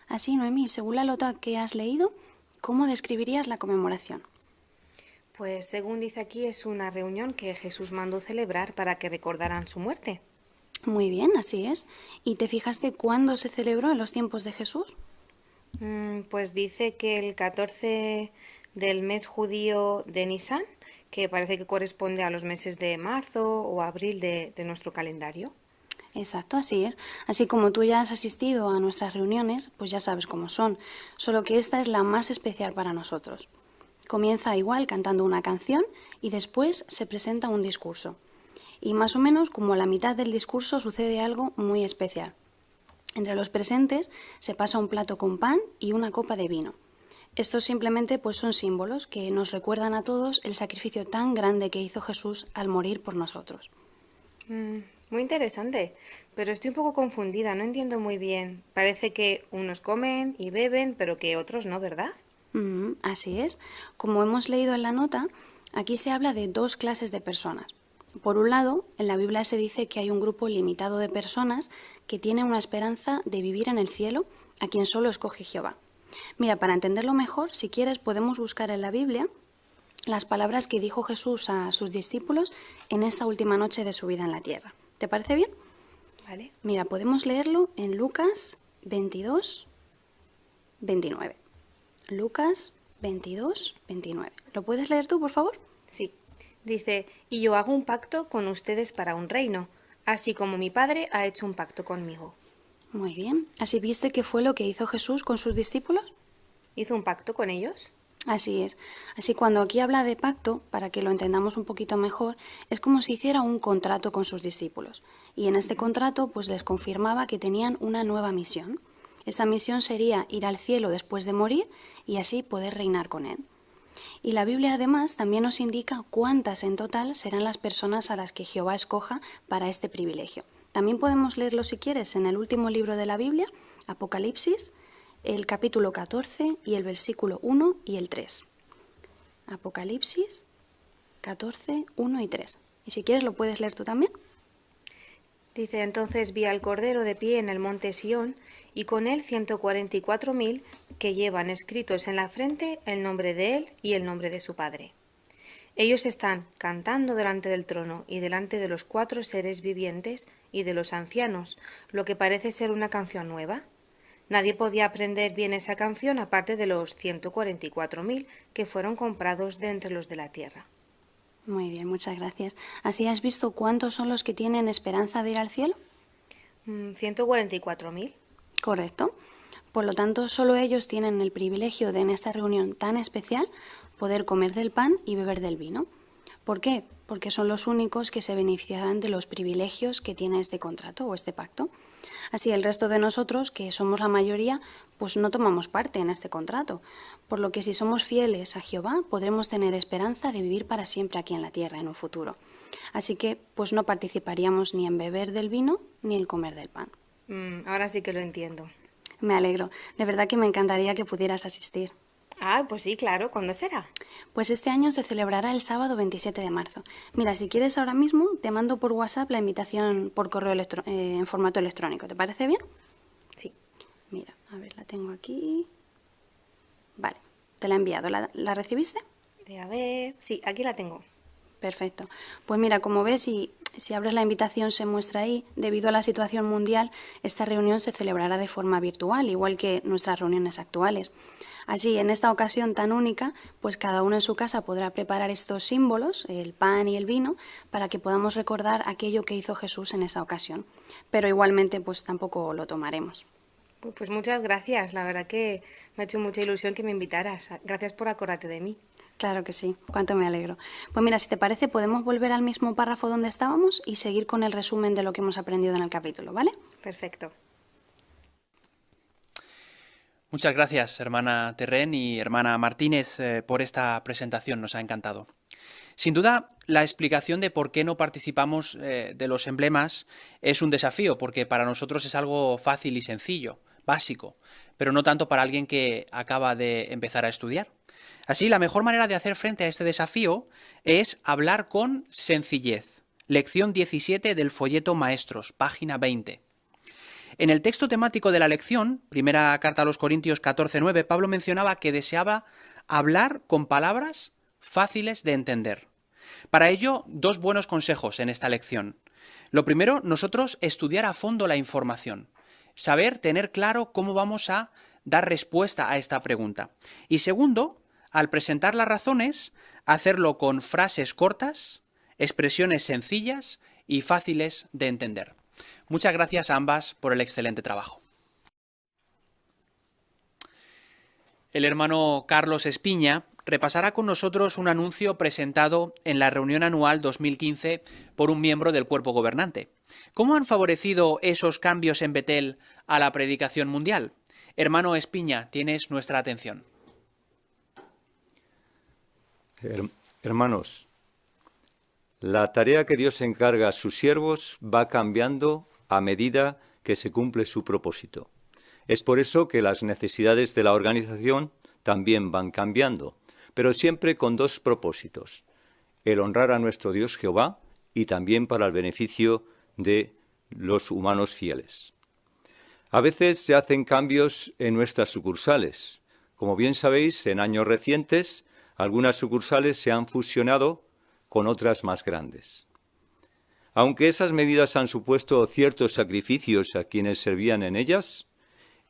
Así, Noemí, según la nota que has leído, ¿cómo describirías la conmemoración? Pues según dice aquí, es una reunión que Jesús mandó celebrar para que recordaran su muerte. Muy bien, así es. ¿Y te fijaste cuándo se celebró en los tiempos de Jesús? Pues dice que el 14 del mes judío de Nisan, que parece que corresponde a los meses de marzo o abril de nuestro calendario. Exacto, así es. Así como tú ya has asistido a nuestras reuniones, pues ya sabes cómo son, solo que esta es la más especial para nosotros. Comienza igual cantando una canción y después se presenta un discurso. Y más o menos como a la mitad del discurso sucede algo muy especial. Entre los presentes se pasa un plato con pan y una copa de vino. Estos simplemente pues son símbolos que nos recuerdan a todos el sacrificio tan grande que hizo Jesús al morir por nosotros. Muy interesante, pero estoy un poco confundida, no entiendo muy bien. Parece que unos comen y beben, pero que otros no, ¿verdad? Así es. Como hemos leído en la nota, aquí se habla de dos clases de personas. Por un lado, en la Biblia se dice que hay un grupo limitado de personas que tienen una esperanza de vivir en el cielo, a quien solo escoge Jehová. Mira, para entenderlo mejor, si quieres, podemos buscar en la Biblia las palabras que dijo Jesús a sus discípulos en esta última noche de su vida en la tierra. ¿Te parece bien? Vale. Mira, podemos leerlo en Lucas 22, 29. Lucas 22, 29. ¿Lo puedes leer tú, por favor? Sí. Dice: y yo hago un pacto con ustedes para un reino, así como mi Padre ha hecho un pacto conmigo. Muy bien. ¿Así viste qué fue lo que hizo Jesús con sus discípulos? ¿Hizo un pacto con ellos? Así es. Así cuando aquí habla de pacto, para que lo entendamos un poquito mejor, es como si hiciera un contrato con sus discípulos. Y en este contrato pues les confirmaba que tenían una nueva misión. Esa misión sería ir al cielo después de morir y así poder reinar con él. Y la Biblia además también nos indica cuántas en total serán las personas a las que Jehová escoja para este privilegio. También podemos leerlo si quieres en el último libro de la Biblia, Apocalipsis, el capítulo 14 y el versículo 1 y el 3. Apocalipsis 14, 1 y 3. Y si quieres lo puedes leer tú también. Dice: entonces vi al Cordero de pie en el monte Sión, y con él 144.000 que llevan escritos en la frente el nombre de él y el nombre de su Padre. Ellos están cantando delante del trono y delante de los 4 seres vivientes y de los ancianos, lo que parece ser una canción nueva. Nadie podía aprender bien esa canción aparte de los 144.000 que fueron comprados de entre los de la tierra. Muy bien, muchas gracias. ¿Así has visto cuántos son los que tienen esperanza de ir al cielo? 144.000. Correcto. Por lo tanto, solo ellos tienen el privilegio de en esta reunión tan especial poder comer del pan y beber del vino. ¿Por qué? Porque son los únicos que se beneficiarán de los privilegios que tiene este contrato o este pacto. Así el resto de nosotros, que somos la mayoría, pues no tomamos parte en este contrato, por lo que si somos fieles a Jehová podremos tener esperanza de vivir para siempre aquí en la tierra en un futuro. Así que pues no participaríamos ni en beber del vino ni en comer del pan. Ahora sí que lo entiendo. Me alegro, de verdad que me encantaría que pudieras asistir. Ah, pues sí, claro. ¿Cuándo será? Pues este año se celebrará el sábado 27 de marzo. Mira, si quieres ahora mismo te mando por WhatsApp la invitación por correo en formato electrónico. ¿Te parece bien? A ver, la tengo aquí. Vale, te la he enviado. ¿La recibiste? A ver, sí, aquí la tengo. Perfecto. Pues mira, como ves, si abres la invitación se muestra ahí. Debido a la situación mundial, esta reunión se celebrará de forma virtual, igual que nuestras reuniones actuales. Así, en esta ocasión tan única, pues cada uno en su casa podrá preparar estos símbolos, el pan y el vino, para que podamos recordar aquello que hizo Jesús en esa ocasión. Pero igualmente, pues tampoco lo tomaremos. Pues muchas gracias, la verdad que me ha hecho mucha ilusión que me invitaras. Gracias por acordarte de mí. Claro que sí, cuánto me alegro. Pues mira, si te parece, podemos volver al mismo párrafo donde estábamos y seguir con el resumen de lo que hemos aprendido en el capítulo, ¿vale? Perfecto. Muchas gracias, hermana Terren y hermana Martínez, por esta presentación. Nos ha encantado. Sin duda, la explicación de por qué no participamos de los emblemas es un desafío, porque para nosotros es algo fácil y sencillo, básico, pero no tanto para alguien que acaba de empezar a estudiar. Así, la mejor manera de hacer frente a este desafío es hablar con sencillez. Lección 17 del folleto Maestros, página 20. En el texto temático de la lección, primera carta a los Corintios 14:9, Pablo mencionaba que deseaba hablar con palabras fáciles de entender. Para ello, dos buenos consejos en esta lección. Lo primero, nosotros estudiar a fondo la información, saber, tener claro cómo vamos a dar respuesta a esta pregunta. Y segundo, al presentar las razones, hacerlo con frases cortas, expresiones sencillas y fáciles de entender. Muchas gracias a ambas por el excelente trabajo. El hermano Carlos Espiña repasará con nosotros un anuncio presentado en la reunión anual 2015 por un miembro del cuerpo gobernante. ¿Cómo han favorecido esos cambios en Betel a la predicación mundial? Hermano Espiña, tienes nuestra atención. Hermanos, la tarea que Dios encarga a sus siervos va cambiando a medida que se cumple su propósito. Es por eso que las necesidades de la organización también van cambiando, pero siempre con dos propósitos: el honrar a nuestro Dios Jehová y también para el beneficio de los humanos fieles. A veces se hacen cambios en nuestras sucursales. Como bien sabéis, en años recientes, algunas sucursales se han fusionado con otras más grandes. Aunque esas medidas han supuesto ciertos sacrificios a quienes servían en ellas,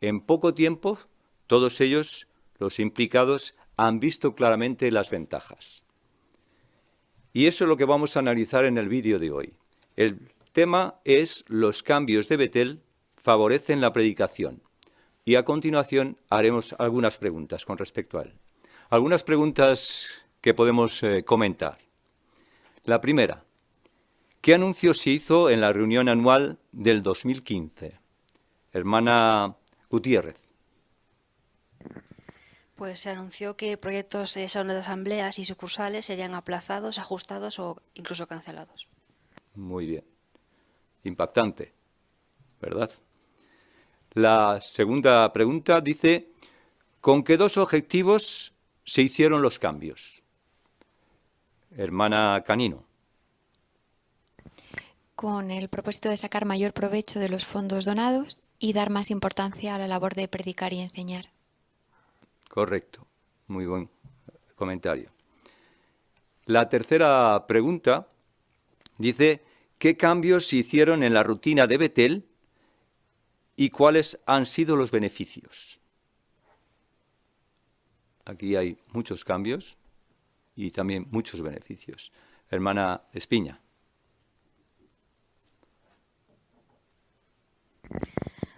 en poco tiempo todos ellos, los implicados, han visto claramente las ventajas. Y eso es lo que vamos a analizar en el vídeo de hoy. El tema es: los cambios de Betel favorecen la predicación. Y a continuación haremos algunas preguntas con respecto a él. Algunas preguntas que podemos comentar. La primera: ¿qué anuncio se hizo en la reunión anual del 2015? Hermana Gutiérrez. Pues se anunció que proyectos de salones de asambleas y sucursales serían aplazados, ajustados o incluso cancelados. Muy bien. Impactante, ¿verdad? La segunda pregunta dice: ¿con qué dos objetivos se hicieron los cambios? Hermana Canino. Con el propósito de sacar mayor provecho de los fondos donados y dar más importancia a la labor de predicar y enseñar. Correcto, muy buen comentario. La tercera pregunta dice: ¿qué cambios se hicieron en la rutina de Betel y cuáles han sido los beneficios? Aquí hay muchos cambios y también muchos beneficios. Hermana Espiña.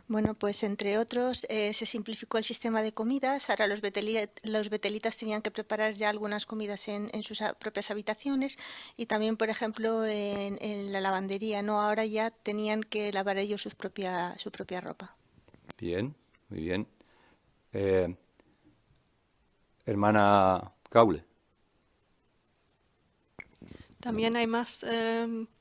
Bueno, pues entre otros se simplificó el sistema de comidas. Ahora los betelitas tenían que preparar ya algunas comidas en sus propias habitaciones, y también, por ejemplo, en la lavandería, ¿no? Ahora ya tenían que lavar ellos su propia ropa. Bien, muy bien. Hermana Caule. También hay más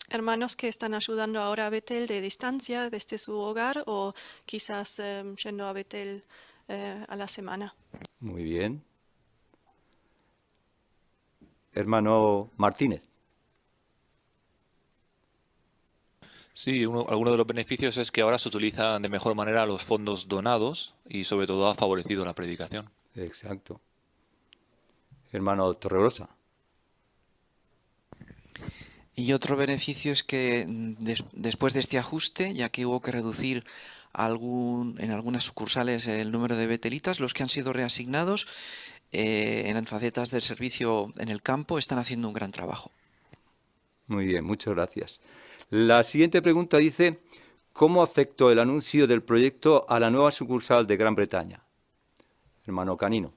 hermanos que están ayudando ahora a Betel de distancia desde su hogar, o quizás yendo a Betel a la semana. Muy bien. Hermano Martínez. Sí, alguno de los beneficios es que ahora se utilizan de mejor manera los fondos donados y sobre todo ha favorecido la predicación. Exacto. Hermano Torregrosa. Y otro beneficio es que después de este ajuste, ya que hubo que reducir en algunas sucursales el número de betelitas, los que han sido reasignados en las facetas del servicio en el campo están haciendo un gran trabajo. Muy bien, muchas gracias. La siguiente pregunta dice, ¿cómo afectó el anuncio del proyecto a la nueva sucursal de Gran Bretaña? Hermano Canino.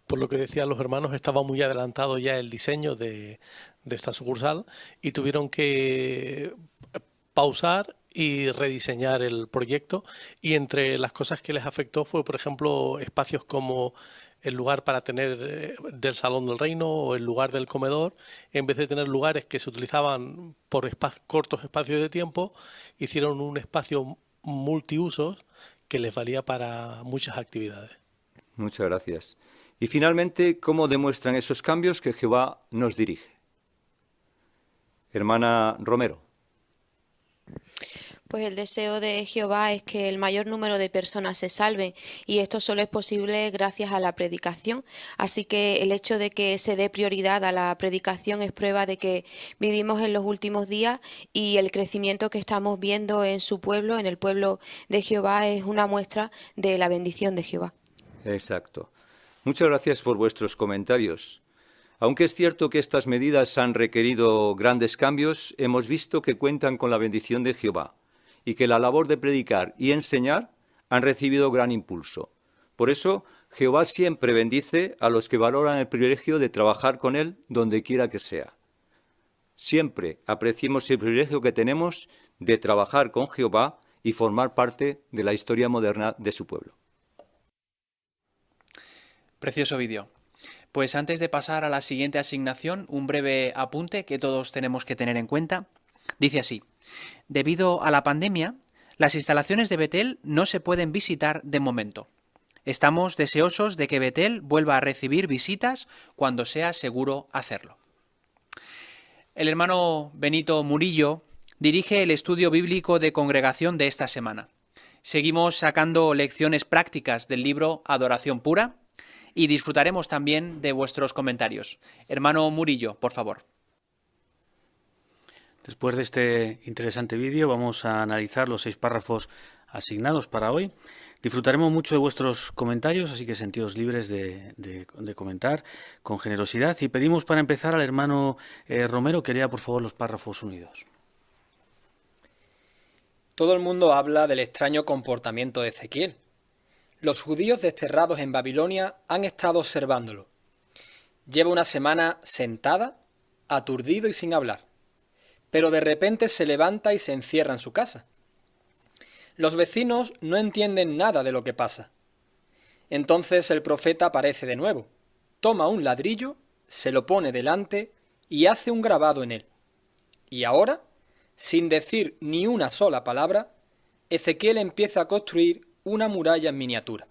Por lo que decían los hermanos, estaba muy adelantado ya el diseño de esta sucursal y tuvieron que pausar y rediseñar el proyecto, y entre las cosas que les afectó fue, por ejemplo, espacios como el lugar para tener del Salón del Reino o el lugar del comedor. En vez de tener lugares que se utilizaban por cortos espacios de tiempo, hicieron un espacio multiusos que les valía para muchas actividades. Muchas gracias. Y finalmente, ¿cómo demuestran esos cambios que Jehová nos dirige? Hermana Romero. Pues el deseo de Jehová es que el mayor número de personas se salven, y esto solo es posible gracias a la predicación. Así que el hecho de que se dé prioridad a la predicación es prueba de que vivimos en los últimos días, y el crecimiento que estamos viendo en su pueblo, en el pueblo de Jehová, es una muestra de la bendición de Jehová. Exacto. Muchas gracias por vuestros comentarios. Aunque es cierto que estas medidas han requerido grandes cambios, hemos visto que cuentan con la bendición de Jehová y que la labor de predicar y enseñar han recibido gran impulso. Por eso, Jehová siempre bendice a los que valoran el privilegio de trabajar con Él donde quiera que sea. Siempre apreciemos el privilegio que tenemos de trabajar con Jehová y formar parte de la historia moderna de su pueblo. Precioso vídeo. Pues antes de pasar a la siguiente asignación, un breve apunte que todos tenemos que tener en cuenta. Dice así: debido a la pandemia, las instalaciones de Betel no se pueden visitar de momento. Estamos deseosos de que Betel vuelva a recibir visitas cuando sea seguro hacerlo. El hermano Benito Murillo dirige el estudio bíblico de congregación de esta semana. Seguimos sacando lecciones prácticas del libro Adoración Pura y disfrutaremos también de vuestros comentarios. Hermano Murillo, por favor. Después de este interesante vídeo vamos a analizar los 6 párrafos asignados para hoy. Disfrutaremos mucho de vuestros comentarios, así que sentidos libres de comentar con generosidad. Y pedimos para empezar al hermano Romero que lea por favor los párrafos unidos. Todo el mundo habla del extraño comportamiento de Ezequiel. Los judíos desterrados en Babilonia han estado observándolo. Lleva una semana sentada, aturdido y sin hablar. Pero de repente se levanta y se encierra en su casa. Los vecinos no entienden nada de lo que pasa. Entonces el profeta aparece de nuevo, toma un ladrillo, se lo pone delante y hace un grabado en él. Y ahora, sin decir ni una sola palabra, Ezequiel empieza a construir una muralla en miniatura.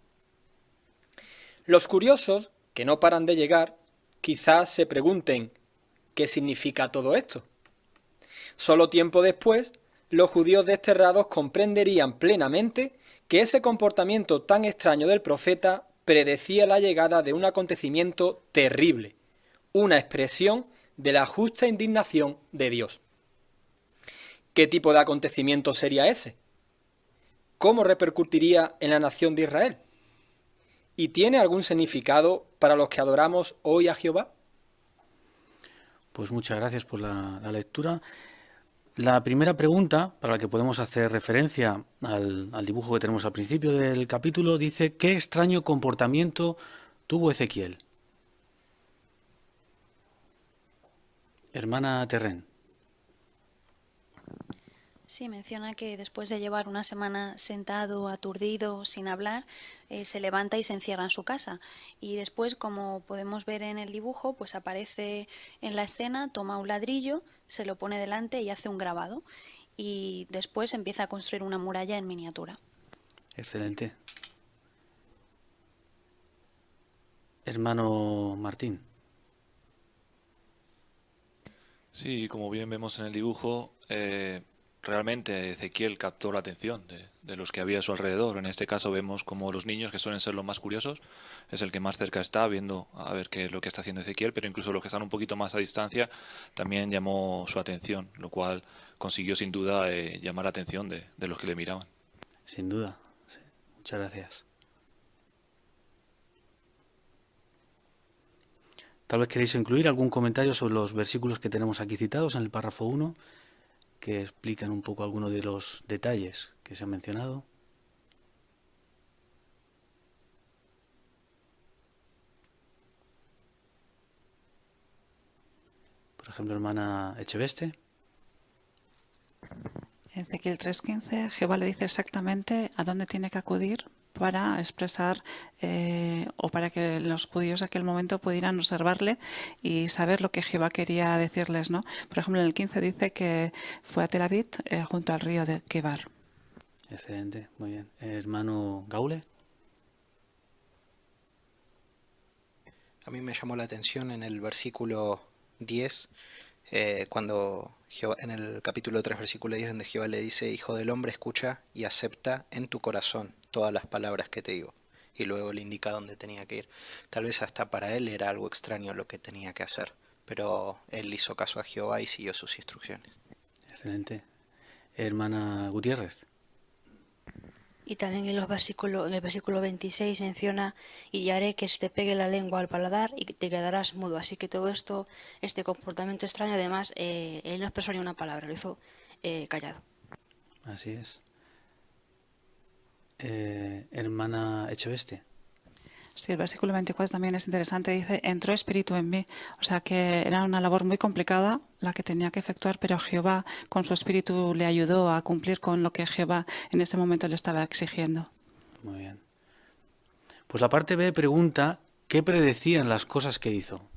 Los curiosos, que no paran de llegar, quizás se pregunten ¿qué significa todo esto? Solo tiempo después, los judíos desterrados comprenderían plenamente que ese comportamiento tan extraño del profeta predecía la llegada de un acontecimiento terrible, una expresión de la justa indignación de Dios. ¿Qué tipo de acontecimiento sería ese? ¿Cómo repercutiría en la nación de Israel? ¿Y tiene algún significado para los que adoramos hoy a Jehová? Pues muchas gracias por la lectura. La primera pregunta, para la que podemos hacer referencia al dibujo que tenemos al principio del capítulo, dice: ¿qué extraño comportamiento tuvo Ezequiel? Hermana Terren. Sí, menciona que después de llevar una semana sentado, aturdido, sin hablar, se levanta y se encierra en su casa. Y después, como podemos ver en el dibujo, pues aparece en la escena, toma un ladrillo, se lo pone delante y hace un grabado. Y después empieza a construir una muralla en miniatura. Excelente. Hermano Martín. Sí, como bien vemos en el dibujo, realmente Ezequiel captó la atención de los que había a su alrededor. En este caso vemos como los niños, que suelen ser los más curiosos, es el que más cerca está viendo a ver qué es lo que está haciendo Ezequiel, pero incluso los que están un poquito más a distancia también llamó su atención, lo cual consiguió sin duda llamar la atención de los que le miraban. Sin duda, sí. Muchas gracias. Tal vez queréis incluir algún comentario sobre los versículos que tenemos aquí citados en el párrafo 1, que explican un poco algunos de los detalles que se han mencionado. Por ejemplo, hermana Echeveste. En Ezequiel 3:15, Jehová le dice exactamente a dónde tiene que acudir para expresar o para que los judíos de aquel momento pudieran observarle y saber lo que Jehová quería decirles, ¿no? Por ejemplo, en el 15 dice que fue a Tel Aviv junto al río de Kebar. Excelente, muy bien. Hermano Gaule. A mí me llamó la atención en el versículo 10, cuando Jehová, en el capítulo 3, versículo 10, donde Jehová le dice: Hijo del hombre, escucha y acepta en tu corazón todas las palabras que te digo. Y luego le indica dónde tenía que ir. Tal vez hasta para él era algo extraño lo que tenía que hacer, pero él hizo caso a Jehová y siguió sus instrucciones. Excelente. Hermana Gutiérrez. Y también en el versículo 26 menciona: y haré que se te pegue la lengua al paladar y te quedarás mudo. Así que todo esto, este comportamiento extraño, además, él no expresó ni una palabra, lo hizo callado. Así es. Hermana Echeveste. Sí, el versículo 24 también es interesante, dice: entró espíritu en mí. O sea que era una labor muy complicada la que tenía que efectuar, pero Jehová con su espíritu le ayudó a cumplir con lo que Jehová en ese momento le estaba exigiendo. Muy bien. Pues la parte B pregunta: ¿qué predecían las cosas que hizo?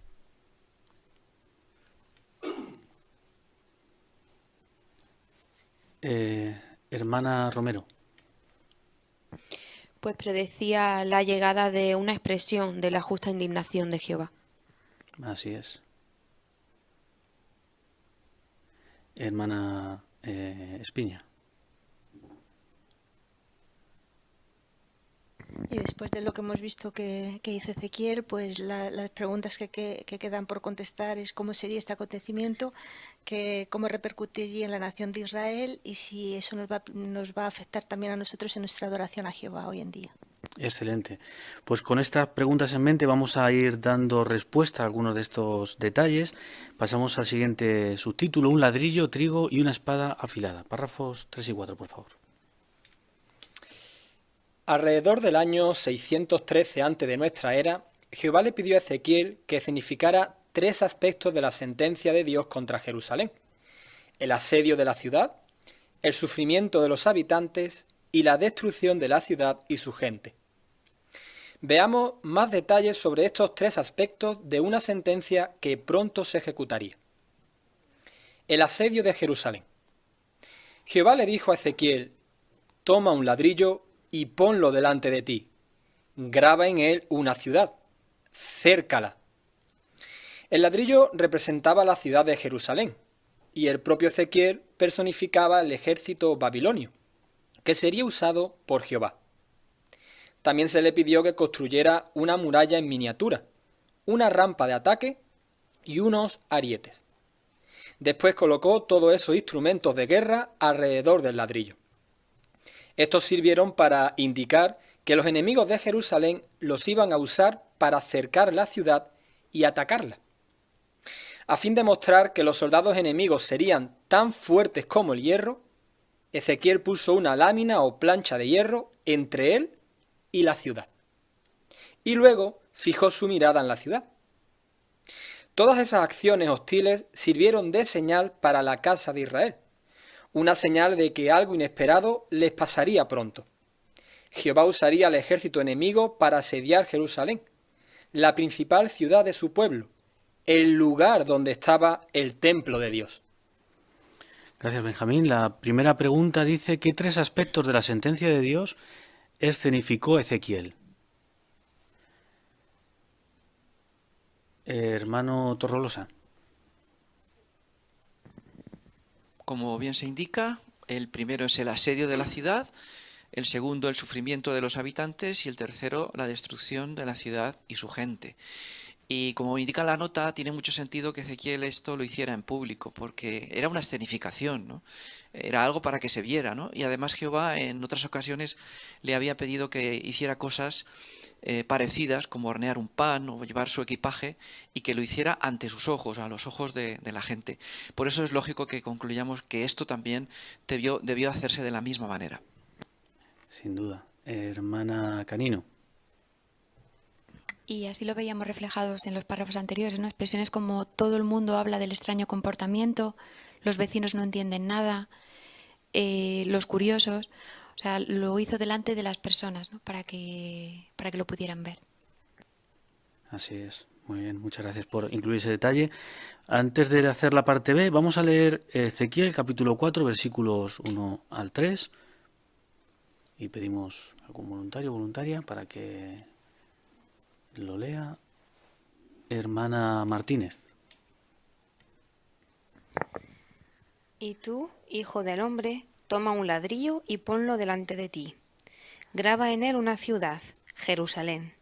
Hermana Romero. Pues predecía la llegada de una expresión de la justa indignación de Jehová. Así es. Hermana Espiña. Y después de lo que hemos visto que dice Ezequiel, pues las preguntas que quedan por contestar es cómo sería este acontecimiento, cómo repercutiría en la nación de Israel y si eso nos va a afectar también a nosotros en nuestra adoración a Jehová hoy en día. Excelente. Pues con estas preguntas en mente vamos a ir dando respuesta a algunos de estos detalles. Pasamos al siguiente subtítulo: un ladrillo, trigo y una espada afilada. Párrafos 3 y 4, por favor. Alrededor del año 613 antes de nuestra era, Jehová le pidió a Ezequiel que significara 3 aspectos de la sentencia de Dios contra Jerusalén: el asedio de la ciudad, el sufrimiento de los habitantes y la destrucción de la ciudad y su gente. Veamos más detalles sobre estos 3 aspectos de una sentencia que pronto se ejecutaría. El asedio de Jerusalén. Jehová le dijo a Ezequiel: toma un ladrillo y ponlo delante de ti. Graba en él una ciudad. Cércala. El ladrillo representaba la ciudad de Jerusalén, y el propio Ezequiel personificaba el ejército babilonio, que sería usado por Jehová. También se le pidió que construyera una muralla en miniatura, una rampa de ataque y unos arietes. Después colocó todos esos instrumentos de guerra alrededor del ladrillo. Estos sirvieron para indicar que los enemigos de Jerusalén los iban a usar para cercar la ciudad y atacarla. A fin de mostrar que los soldados enemigos serían tan fuertes como el hierro, Ezequiel puso una lámina o plancha de hierro entre él y la ciudad. Y luego fijó su mirada en la ciudad. Todas esas acciones hostiles sirvieron de señal para la casa de Israel, una señal de que algo inesperado les pasaría pronto. Jehová usaría al ejército enemigo para asediar Jerusalén, la principal ciudad de su pueblo, el lugar donde estaba el templo de Dios. Gracias, Benjamín. La primera pregunta dice: ¿qué 3 aspectos de la sentencia de Dios escenificó Ezequiel? Hermano Torrolosa. como bien se indica, el primero es el asedio de la ciudad, el segundo el sufrimiento de los habitantes y el tercero la destrucción de la ciudad y su gente. Y como indica la nota, tiene mucho sentido que Ezequiel esto lo hiciera en público, porque era una escenificación, ¿no? Era algo para que se viera, ¿no? Y además Jehová en otras ocasiones le había pedido que hiciera cosas parecidas, como hornear un pan o llevar su equipaje, y que lo hiciera ante sus ojos, a los ojos de la gente. Por eso es lógico que concluyamos que esto también debió hacerse de la misma manera. Sin duda. Hermana Canino. Y así lo veíamos reflejados en los párrafos anteriores, ¿no? Expresiones como todo el mundo habla del extraño comportamiento, los vecinos no entienden nada, los curiosos, o sea, lo hizo delante de las personas, ¿no? para que lo pudieran ver. Así es. Muy bien, muchas gracias por incluir ese detalle. Antes de hacer la parte B, vamos a leer Ezequiel capítulo 4, versículos 1 al 3. Y pedimos algún voluntario o voluntaria para que lo lea. Hermana Martínez. Y tú, hijo del hombre, toma un ladrillo y ponlo delante de ti. Graba en él una ciudad, Jerusalén.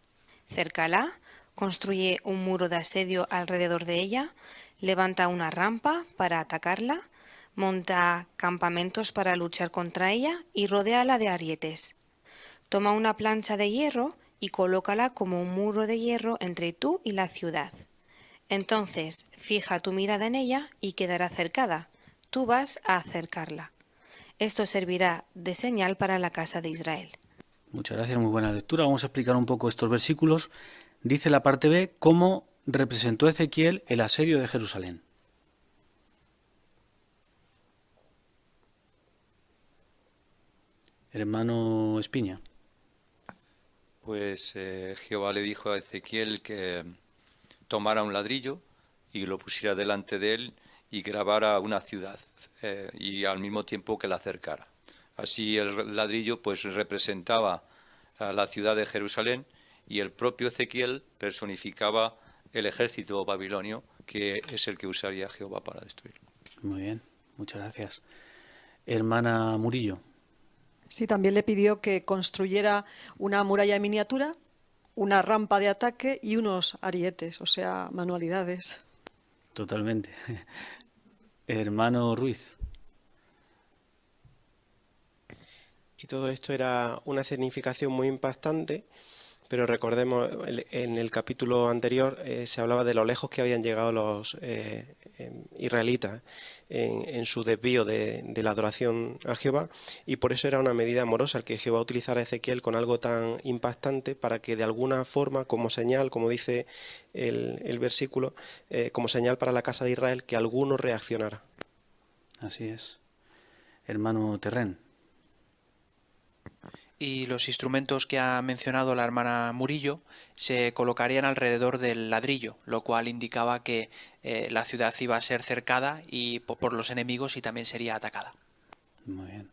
Cércala, construye un muro de asedio alrededor de ella, levanta una rampa para atacarla, monta campamentos para luchar contra ella y rodéala de arietes. Toma una plancha de hierro y colócala como un muro de hierro entre tú y la ciudad. Entonces fija tu mirada en ella y quedará cercada. Tú vas a acercarla. Esto servirá de señal para la casa de Israel. Muchas gracias, muy buena lectura. Vamos a explicar un poco estos versículos. Dice la parte B cómo representó Ezequiel el asedio de Jerusalén. Hermano Espiña. Pues Jehová le dijo a Ezequiel que tomara un ladrillo y lo pusiera delante de él y grabara una ciudad y al mismo tiempo que la acercara. Así el ladrillo pues representaba a la ciudad de Jerusalén y el propio Ezequiel personificaba el ejército babilonio, que es el que usaría Jehová para destruir. Muy bien, muchas gracias. Hermana Murillo. Sí, también le pidió que construyera una muralla en miniatura, una rampa de ataque y unos arietes, o sea, manualidades. Totalmente. Hermano Ruiz. Y todo esto era una significación muy impactante, pero recordemos, en el capítulo anterior se hablaba de lo lejos que habían llegado los israelitas en su desvío de la adoración a Jehová, y por eso era una medida amorosa el que Jehová utilizara a Ezequiel con algo tan impactante para que de alguna forma, como señal, como dice el versículo, como señal para la casa de Israel, que alguno reaccionara. Así es. Hermano Terren. Y los instrumentos que ha mencionado la hermana Murillo se colocarían alrededor del ladrillo, lo cual indicaba que la ciudad iba a ser cercada y por los enemigos y también sería atacada. Muy bien.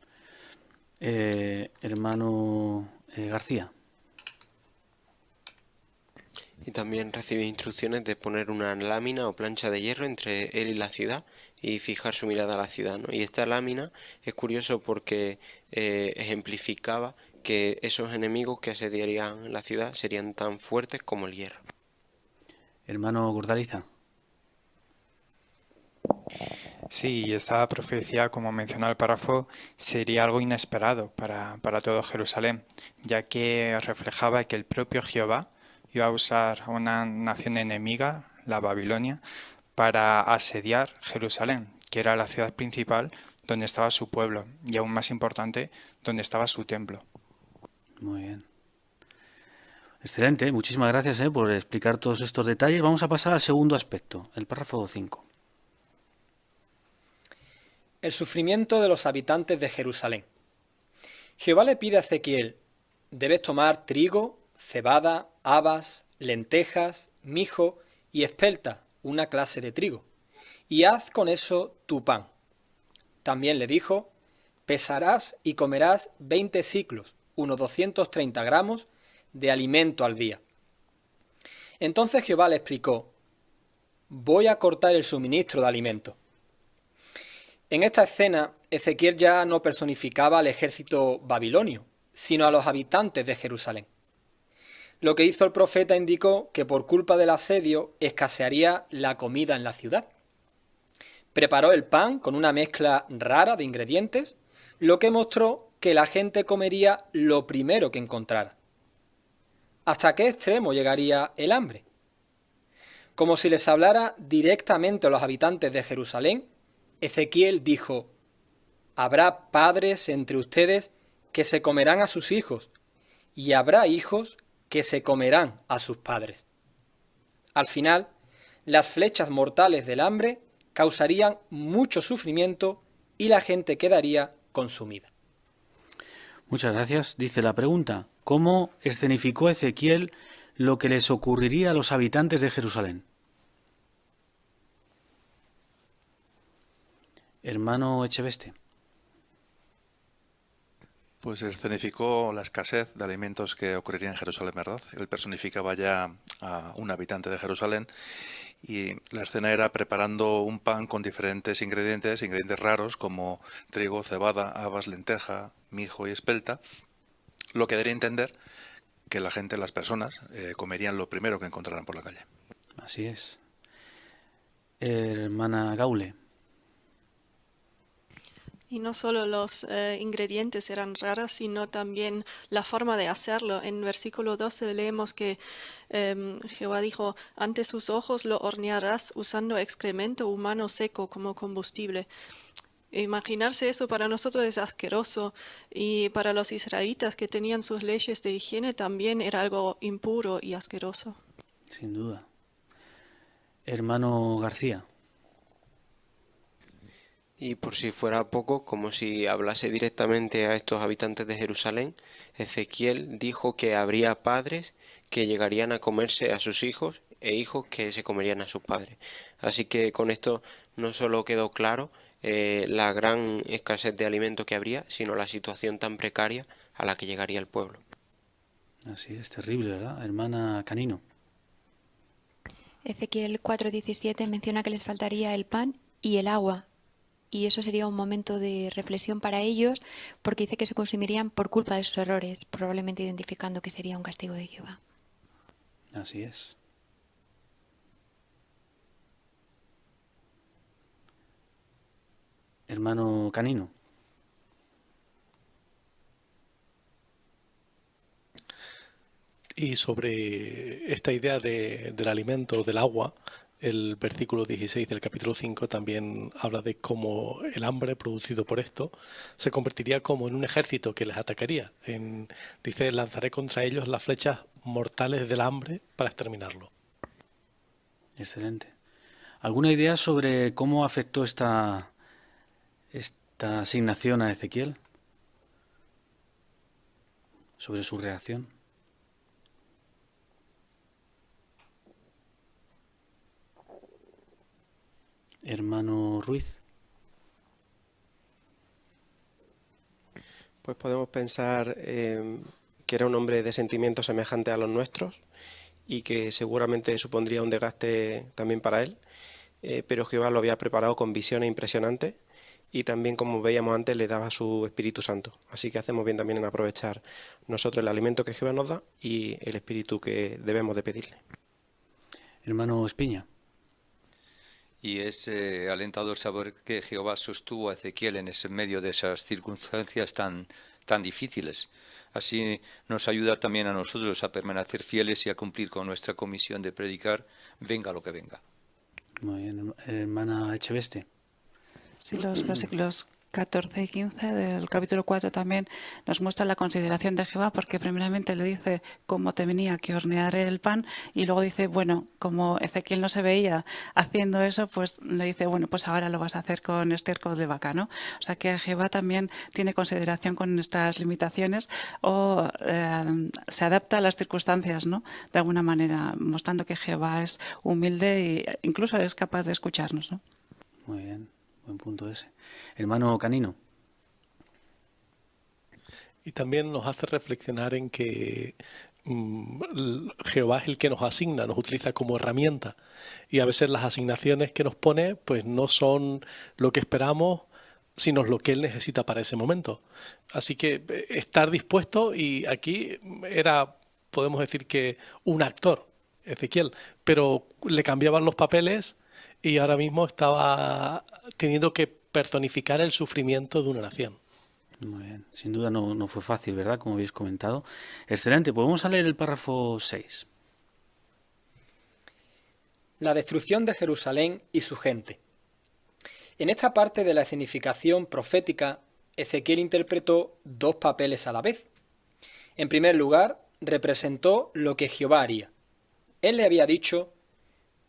Hermano García. Y también recibe instrucciones de poner una lámina o plancha de hierro entre él y la ciudad y fijar su mirada a la ciudad, ¿no? Y esta lámina es curioso porque ejemplificaba que esos enemigos que asediarían la ciudad serían tan fuertes como el hierro. Hermano Gordaliza. Sí, esta profecía, como menciona el párrafo, sería algo inesperado para todo Jerusalén, ya que reflejaba que el propio Jehová iba a usar a una nación enemiga, la Babilonia, para asediar Jerusalén, que era la ciudad principal donde estaba su pueblo, y aún más importante, donde estaba su templo. Muy bien. Excelente, muchísimas gracias por explicar todos estos detalles. Vamos a pasar al segundo aspecto, el párrafo 5. El sufrimiento de los habitantes de Jerusalén. Jehová le pide a Ezequiel: debes tomar trigo, cebada, habas, lentejas, mijo y espelta, una clase de trigo, y haz con eso tu pan. También le dijo: pesarás y comerás 20 ciclos, unos 230 gramos de alimento al día. Entonces Jehová le explicó: voy a cortar el suministro de alimento. En esta escena, Ezequiel ya no personificaba al ejército babilonio, sino a los habitantes de Jerusalén. Lo que hizo el profeta indicó que por culpa del asedio escasearía la comida en la ciudad. Preparó el pan con una mezcla rara de ingredientes, lo que mostró que la gente comería lo primero que encontrara. ¿Hasta qué extremo llegaría el hambre? Como si les hablara directamente a los habitantes de Jerusalén, Ezequiel dijo: habrá padres entre ustedes que se comerán a sus hijos, y habrá hijos que se comerán a sus padres. Al final, las flechas mortales del hambre causarían mucho sufrimiento y la gente quedaría consumida. Muchas gracias. Dice la pregunta: ¿cómo escenificó Ezequiel lo que les ocurriría a los habitantes de Jerusalén? Hermano Echeveste. Pues escenificó la escasez de alimentos que ocurriría en Jerusalén, ¿verdad? Él personificaba ya a un habitante de Jerusalén y la escena era preparando un pan con diferentes ingredientes raros como trigo, cebada, habas, lenteja, mijo y espelta, lo que daría a entender que la gente, las personas, comerían lo primero que encontraran por la calle. Así es. Hermana Gaule. Y no solo los ingredientes eran raros, sino también la forma de hacerlo. En versículo 12 leemos que Jehová dijo: ante sus ojos lo hornearás usando excremento humano seco como combustible. Imaginarse eso para nosotros es asqueroso, y para los israelitas que tenían sus leyes de higiene también era algo impuro y asqueroso. Sin duda. Hermano García. Y por si fuera poco, como si hablase directamente a estos habitantes de Jerusalén, Ezequiel dijo que habría padres que llegarían a comerse a sus hijos e hijos que se comerían a sus padres. Así que con esto no solo quedó claro la gran escasez de alimentos que habría, sino la situación tan precaria a la que llegaría el pueblo. Así es, terrible, ¿verdad? Hermana Canino. Ezequiel 4:17 menciona que les faltaría el pan y el agua. Y eso sería un momento de reflexión para ellos, porque dice que se consumirían por culpa de sus errores, probablemente identificando que sería un castigo de Jehová. Así es. Hermano Canino. Y sobre esta idea del alimento, del agua, el versículo 16 del capítulo 5 también habla de cómo el hambre producido por esto se convertiría como en un ejército que les atacaría. Dice: lanzaré contra ellos las flechas mortales del hambre para exterminarlo. Excelente. ¿Alguna idea sobre cómo afectó esta asignación a Ezequiel? ¿Sobre su reacción? Hermano Ruiz. Pues podemos pensar que era un hombre de sentimientos semejantes a los nuestros y que seguramente supondría un desgaste también para él, pero Jehová lo había preparado con visiones impresionantes y también, como veíamos antes, le daba su Espíritu Santo. Así que hacemos bien también en aprovechar nosotros el alimento que Jehová nos da y el Espíritu que debemos de pedirle. Hermano Espiña. Y es alentador saber que Jehová sostuvo a Ezequiel en ese medio de esas circunstancias tan difíciles. Así nos ayuda también a nosotros a permanecer fieles y a cumplir con nuestra comisión de predicar, venga lo que venga. Muy bien, hermana Echeveste. Sí, los versículos 14 y 15 del capítulo 4 también nos muestra la consideración de Jehová, porque primeramente le dice cómo te venía que hornear el pan, y luego dice, bueno, como Ezequiel no se veía haciendo eso, pues le dice, bueno, pues ahora lo vas a hacer con estiércol de vaca, ¿no? O sea que Jehová también tiene consideración con nuestras limitaciones o se adapta a las circunstancias, ¿no? De alguna manera, mostrando que Jehová es humilde e incluso es capaz de escucharnos, ¿no? Muy bien. Buen punto ese. Hermano Canino. Y también nos hace reflexionar en que Jehová es el que nos asigna, nos utiliza como herramienta. Y a veces las asignaciones que nos pone pues no son lo que esperamos sino lo que él necesita para ese momento. Así que estar dispuesto, y aquí era, podemos decir que un actor, Ezequiel, pero le cambiaban los papeles y ahora mismo estaba teniendo que personificar el sufrimiento de una nación. Muy bien, sin duda no fue fácil, ¿verdad? Como habéis comentado. Excelente, pues vamos a leer el párrafo 6. La destrucción de Jerusalén y su gente. En esta parte de la escenificación profética, Ezequiel interpretó dos papeles a la vez. En primer lugar, representó lo que Jehová haría. Él le había dicho: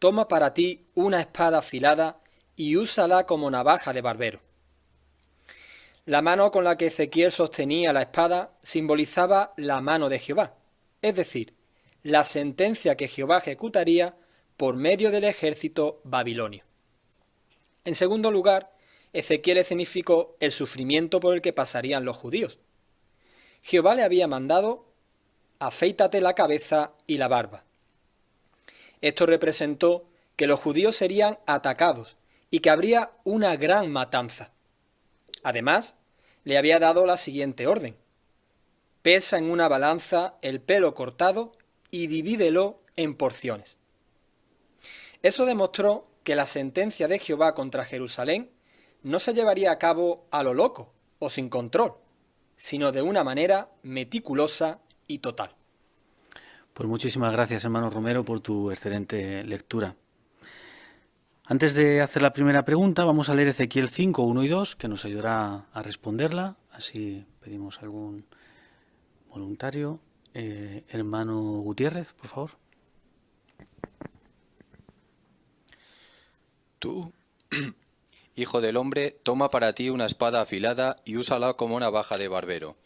toma para ti una espada afilada y úsala como navaja de barbero. La mano con la que Ezequiel sostenía la espada simbolizaba la mano de Jehová, es decir, la sentencia que Jehová ejecutaría por medio del ejército babilonio. En segundo lugar, Ezequiel escenificó el sufrimiento por el que pasarían los judíos. Jehová le había mandado: afeítate la cabeza y la barba. Esto representó que los judíos serían atacados y que habría una gran matanza. Además, le había dado la siguiente orden: pesa en una balanza el pelo cortado y divídelo en porciones. Eso demostró que la sentencia de Jehová contra Jerusalén no se llevaría a cabo a lo loco o sin control, sino de una manera meticulosa y total. Pues muchísimas gracias, hermano Romero, por tu excelente lectura. Antes de hacer la primera pregunta, vamos a leer Ezequiel 5, 1 y 2, que nos ayudará a responderla. Así pedimos algún voluntario. Hermano Gutiérrez, por favor. Tú, hijo del hombre, toma para ti una espada afilada y úsala como navaja de barbero.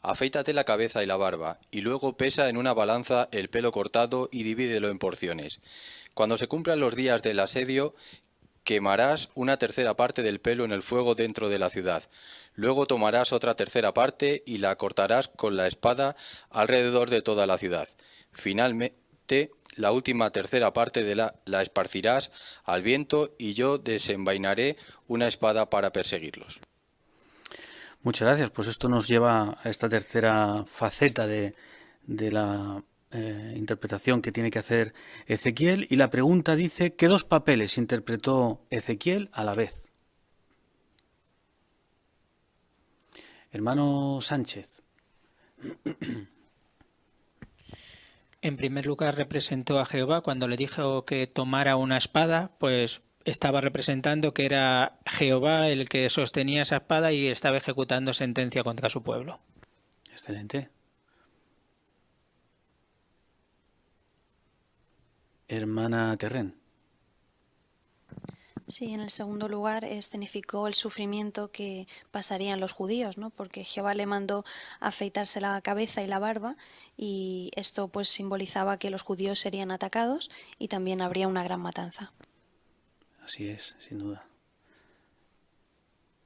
Afeítate la cabeza y la barba, y luego pesa en una balanza el pelo cortado y divídelo en porciones. Cuando se cumplan los días del asedio, quemarás una tercera parte del pelo en el fuego dentro de la ciudad. Luego tomarás otra tercera parte y la cortarás con la espada alrededor de toda la ciudad. Finalmente, la última tercera parte de la esparcirás al viento, y yo desenvainaré una espada para perseguirlos. Muchas gracias. Pues esto nos lleva a esta tercera faceta de la interpretación que tiene que hacer Ezequiel. Y la pregunta dice: ¿qué dos papeles interpretó Ezequiel a la vez? Hermano Sánchez. En primer lugar, representó a Jehová. Cuando le dijo que tomara una espada, pues estaba representando que era Jehová el que sostenía esa espada y estaba ejecutando sentencia contra su pueblo. Excelente. Hermana Terren. Sí, en el segundo lugar escenificó el sufrimiento que pasarían los judíos, ¿no? Porque Jehová le mandó afeitarse la cabeza y la barba, y esto pues simbolizaba que los judíos serían atacados y también habría una gran matanza. Así es, sin duda.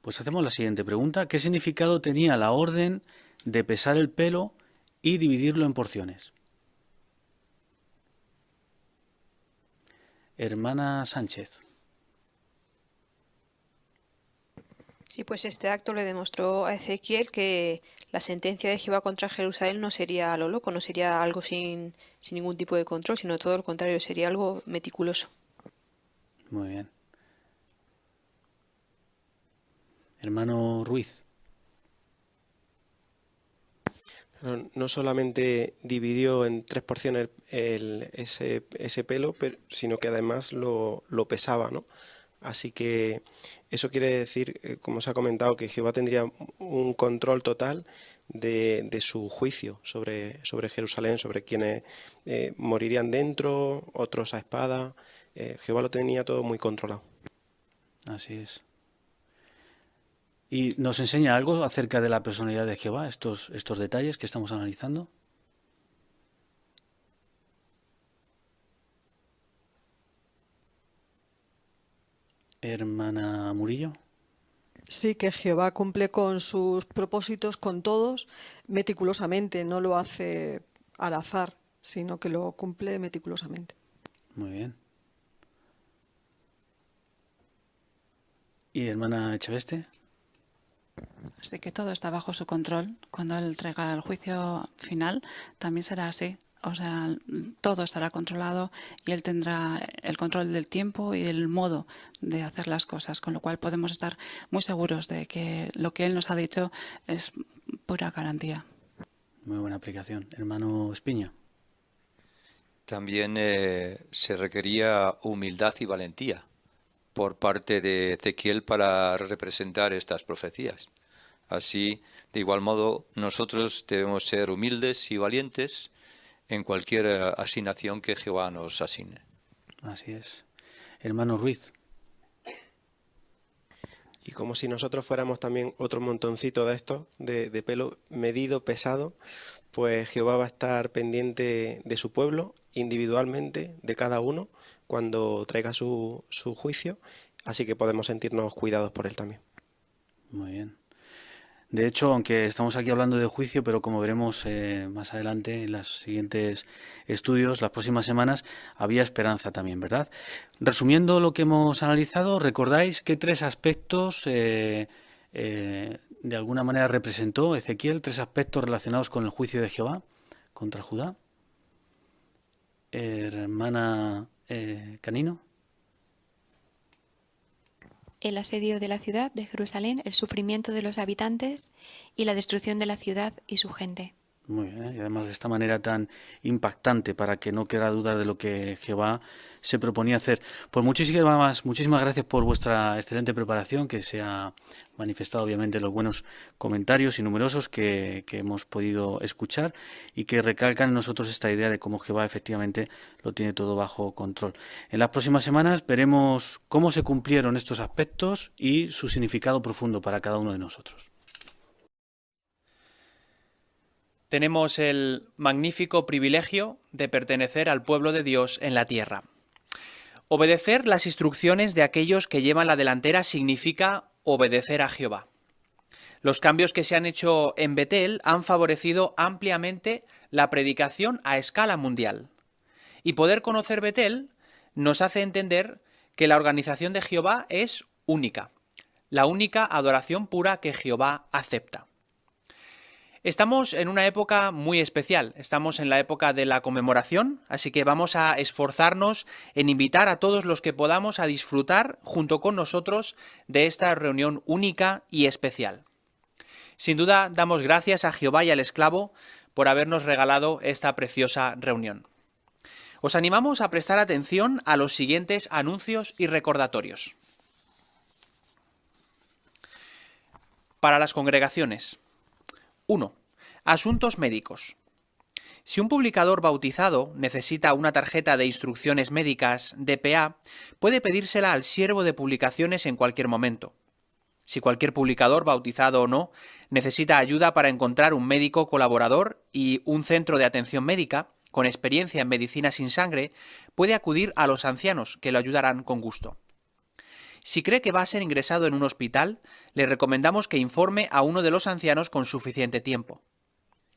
Pues hacemos la siguiente pregunta: ¿qué significado tenía la orden de pesar el pelo y dividirlo en porciones? Hermana Sánchez. Sí, pues este acto le demostró a Ezequiel que la sentencia de Jehová contra Jerusalén no sería a lo loco, no sería algo sin ningún tipo de control, sino todo lo contrario, sería algo meticuloso. Muy bien. Hermano Ruiz. No solamente dividió en 3 porciones ese pelo, sino que además lo pesaba, ¿no? Así que eso quiere decir, como se ha comentado, que Jehová tendría un control total de su juicio sobre Jerusalén, sobre quienes morirían dentro, otros a espada. Jehová lo tenía todo muy controlado. Así es. ¿Y nos enseña algo acerca de la personalidad de Jehová, estos detalles que estamos analizando? Hermana Murillo. Sí, que Jehová cumple con sus propósitos, con todos, meticulosamente, no lo hace al azar, sino que lo cumple meticulosamente. Muy bien. ¿Y hermana Echeveste? Así que todo está bajo su control. Cuando Él traiga el juicio final, también será así. O sea, todo estará controlado y Él tendrá el control del tiempo y del modo de hacer las cosas, con lo cual podemos estar muy seguros de que lo que Él nos ha dicho es pura garantía. Muy buena aplicación. Hermano Espiño. También se requería humildad y valentía por parte de Ezequiel para representar estas profecías. Así, de igual modo, nosotros debemos ser humildes y valientes en cualquier asignación que Jehová nos asigne. Así es. Hermano Ruiz. Y como si nosotros fuéramos también otro montoncito de estos, de pelo medido, pesado, pues Jehová va a estar pendiente de su pueblo, individualmente, de cada uno, cuando traiga su juicio, así que podemos sentirnos cuidados por él también. Muy bien. De hecho, aunque estamos aquí hablando de juicio, pero como veremos más adelante en los siguientes estudios, las próximas semanas, había esperanza también, ¿verdad? Resumiendo lo que hemos analizado, ¿recordáis qué tres aspectos de alguna manera representó Ezequiel? Tres aspectos relacionados con el juicio de Jehová contra Judá. Hermana Canino. El asedio de la ciudad de Jerusalén, el sufrimiento de los habitantes y la destrucción de la ciudad y su gente. Muy bien, y además de esta manera tan impactante para que no quede duda de lo que Jehová se proponía hacer. Pues muchísimas gracias por vuestra excelente preparación, que se ha manifestado obviamente en los buenos comentarios y numerosos que hemos podido escuchar y que recalcan en nosotros esta idea de cómo Jehová efectivamente lo tiene todo bajo control. En las próximas semanas veremos cómo se cumplieron estos aspectos y su significado profundo para cada uno de nosotros. Tenemos el magnífico privilegio de pertenecer al pueblo de Dios en la tierra. Obedecer las instrucciones de aquellos que llevan la delantera significa obedecer a Jehová. Los cambios que se han hecho en Betel han favorecido ampliamente la predicación a escala mundial. Y poder conocer Betel nos hace entender que la organización de Jehová es única, la única adoración pura que Jehová acepta. Estamos en una época muy especial, estamos en la época de la conmemoración, así que vamos a esforzarnos en invitar a todos los que podamos a disfrutar junto con nosotros de esta reunión única y especial. Sin duda, damos gracias a Jehová y al esclavo por habernos regalado esta preciosa reunión. Os animamos a prestar atención a los siguientes anuncios y recordatorios. Para las congregaciones. 1. Asuntos médicos. Si un publicador bautizado necesita una tarjeta de instrucciones médicas DPA, puede pedírsela al siervo de publicaciones en cualquier momento. Si cualquier publicador, bautizado o no, necesita ayuda para encontrar un médico colaborador y un centro de atención médica, con experiencia en medicina sin sangre, puede acudir a los ancianos, que lo ayudarán con gusto. Si cree que va a ser ingresado en un hospital, le recomendamos que informe a uno de los ancianos con suficiente tiempo.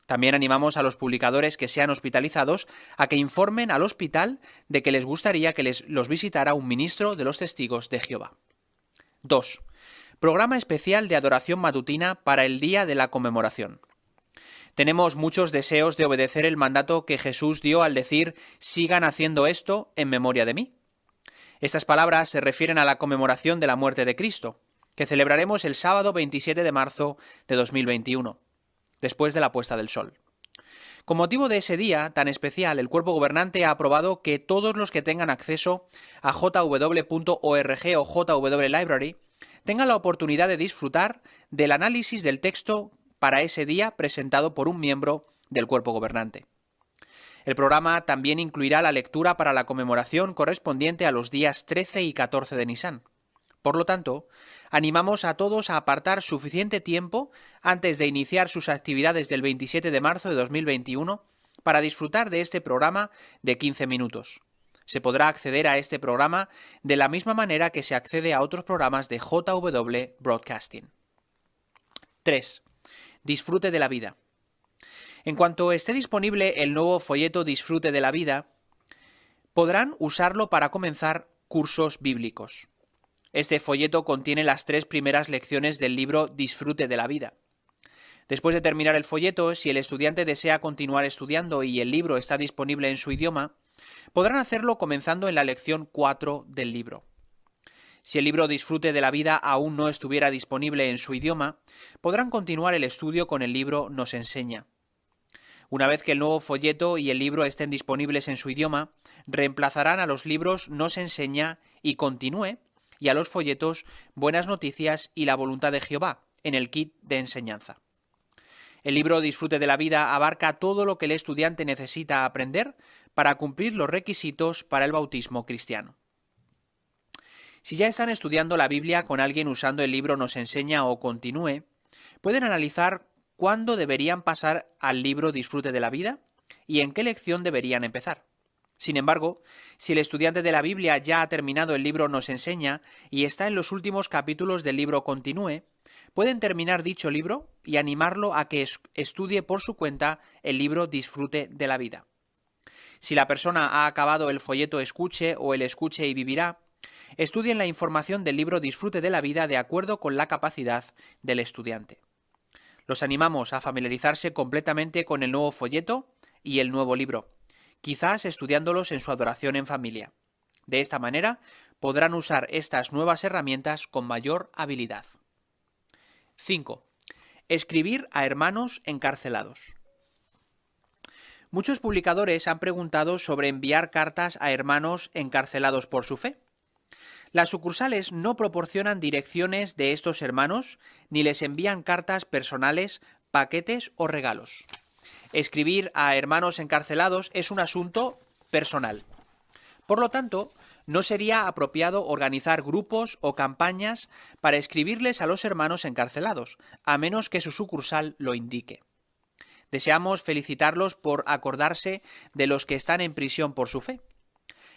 También animamos a los publicadores que sean hospitalizados a que informen al hospital de que les gustaría que los visitara un ministro de los Testigos de Jehová. 2. Programa especial de adoración matutina para el día de la conmemoración. Tenemos muchos deseos de obedecer el mandato que Jesús dio al decir: sigan haciendo esto en memoria de mí. Estas palabras se refieren a la conmemoración de la muerte de Cristo, que celebraremos el sábado 27 de marzo de 2021, después de la puesta del sol. Con motivo de ese día tan especial, el cuerpo gobernante ha aprobado que todos los que tengan acceso a jw.org o JW Library tengan la oportunidad de disfrutar del análisis del texto para ese día presentado por un miembro del cuerpo gobernante. El programa también incluirá la lectura para la conmemoración correspondiente a los días 13 y 14 de Nisan. Por lo tanto, animamos a todos a apartar suficiente tiempo antes de iniciar sus actividades del 27 de marzo de 2021 para disfrutar de este programa de 15 minutos. Se podrá acceder a este programa de la misma manera que se accede a otros programas de JW Broadcasting. 3. Disfrute de la vida. En cuanto esté disponible el nuevo folleto Disfrute de la vida, podrán usarlo para comenzar cursos bíblicos. Este folleto contiene las 3 primeras lecciones del libro Disfrute de la vida. Después de terminar el folleto, si el estudiante desea continuar estudiando y el libro está disponible en su idioma, podrán hacerlo comenzando en la lección 4 del libro. Si el libro Disfrute de la vida aún no estuviera disponible en su idioma, podrán continuar el estudio con el libro Nos enseña. Una vez que el nuevo folleto y el libro estén disponibles en su idioma, reemplazarán a los libros Nos enseña y Continúe y a los folletos Buenas noticias y La voluntad de Jehová en el kit de enseñanza. El libro Disfrute de la vida abarca todo lo que el estudiante necesita aprender para cumplir los requisitos para el bautismo cristiano. Si ya están estudiando la Biblia con alguien usando el libro Nos enseña o Continúe, pueden analizar cuándo deberían pasar al libro Disfrute de la vida y en qué lección deberían empezar. Sin embargo, si el estudiante de la Biblia ya ha terminado el libro Nos enseña y está en los últimos capítulos del libro Continúe, pueden terminar dicho libro y animarlo a que estudie por su cuenta el libro Disfrute de la vida. Si la persona ha acabado el folleto Escuche o el Escuche y vivirá, estudien la información del libro Disfrute de la vida de acuerdo con la capacidad del estudiante. Los animamos a familiarizarse completamente con el nuevo folleto y el nuevo libro, quizás estudiándolos en su adoración en familia. De esta manera podrán usar estas nuevas herramientas con mayor habilidad. 5. Escribir a hermanos encarcelados. Muchos publicadores han preguntado sobre enviar cartas a hermanos encarcelados por su fe. Las sucursales no proporcionan direcciones de estos hermanos ni les envían cartas personales, paquetes o regalos. Escribir a hermanos encarcelados es un asunto personal. Por lo tanto, no sería apropiado organizar grupos o campañas para escribirles a los hermanos encarcelados, a menos que su sucursal lo indique. Deseamos felicitarlos por acordarse de los que están en prisión por su fe.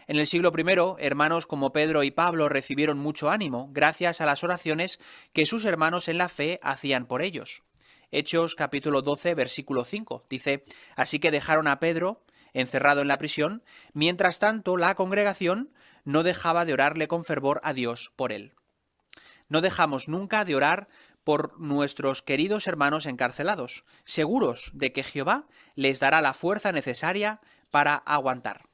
En el siglo I, hermanos como Pedro y Pablo recibieron mucho ánimo gracias a las oraciones que sus hermanos en la fe hacían por ellos. Hechos capítulo 12, versículo 5, dice: así que dejaron a Pedro encerrado en la prisión, mientras tanto la congregación no dejaba de orarle con fervor a Dios por él. No dejamos nunca de orar por nuestros queridos hermanos encarcelados, seguros de que Jehová les dará la fuerza necesaria para aguantar.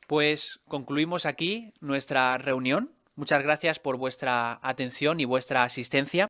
Pues concluimos aquí nuestra reunión. Muchas gracias por vuestra atención y vuestra asistencia.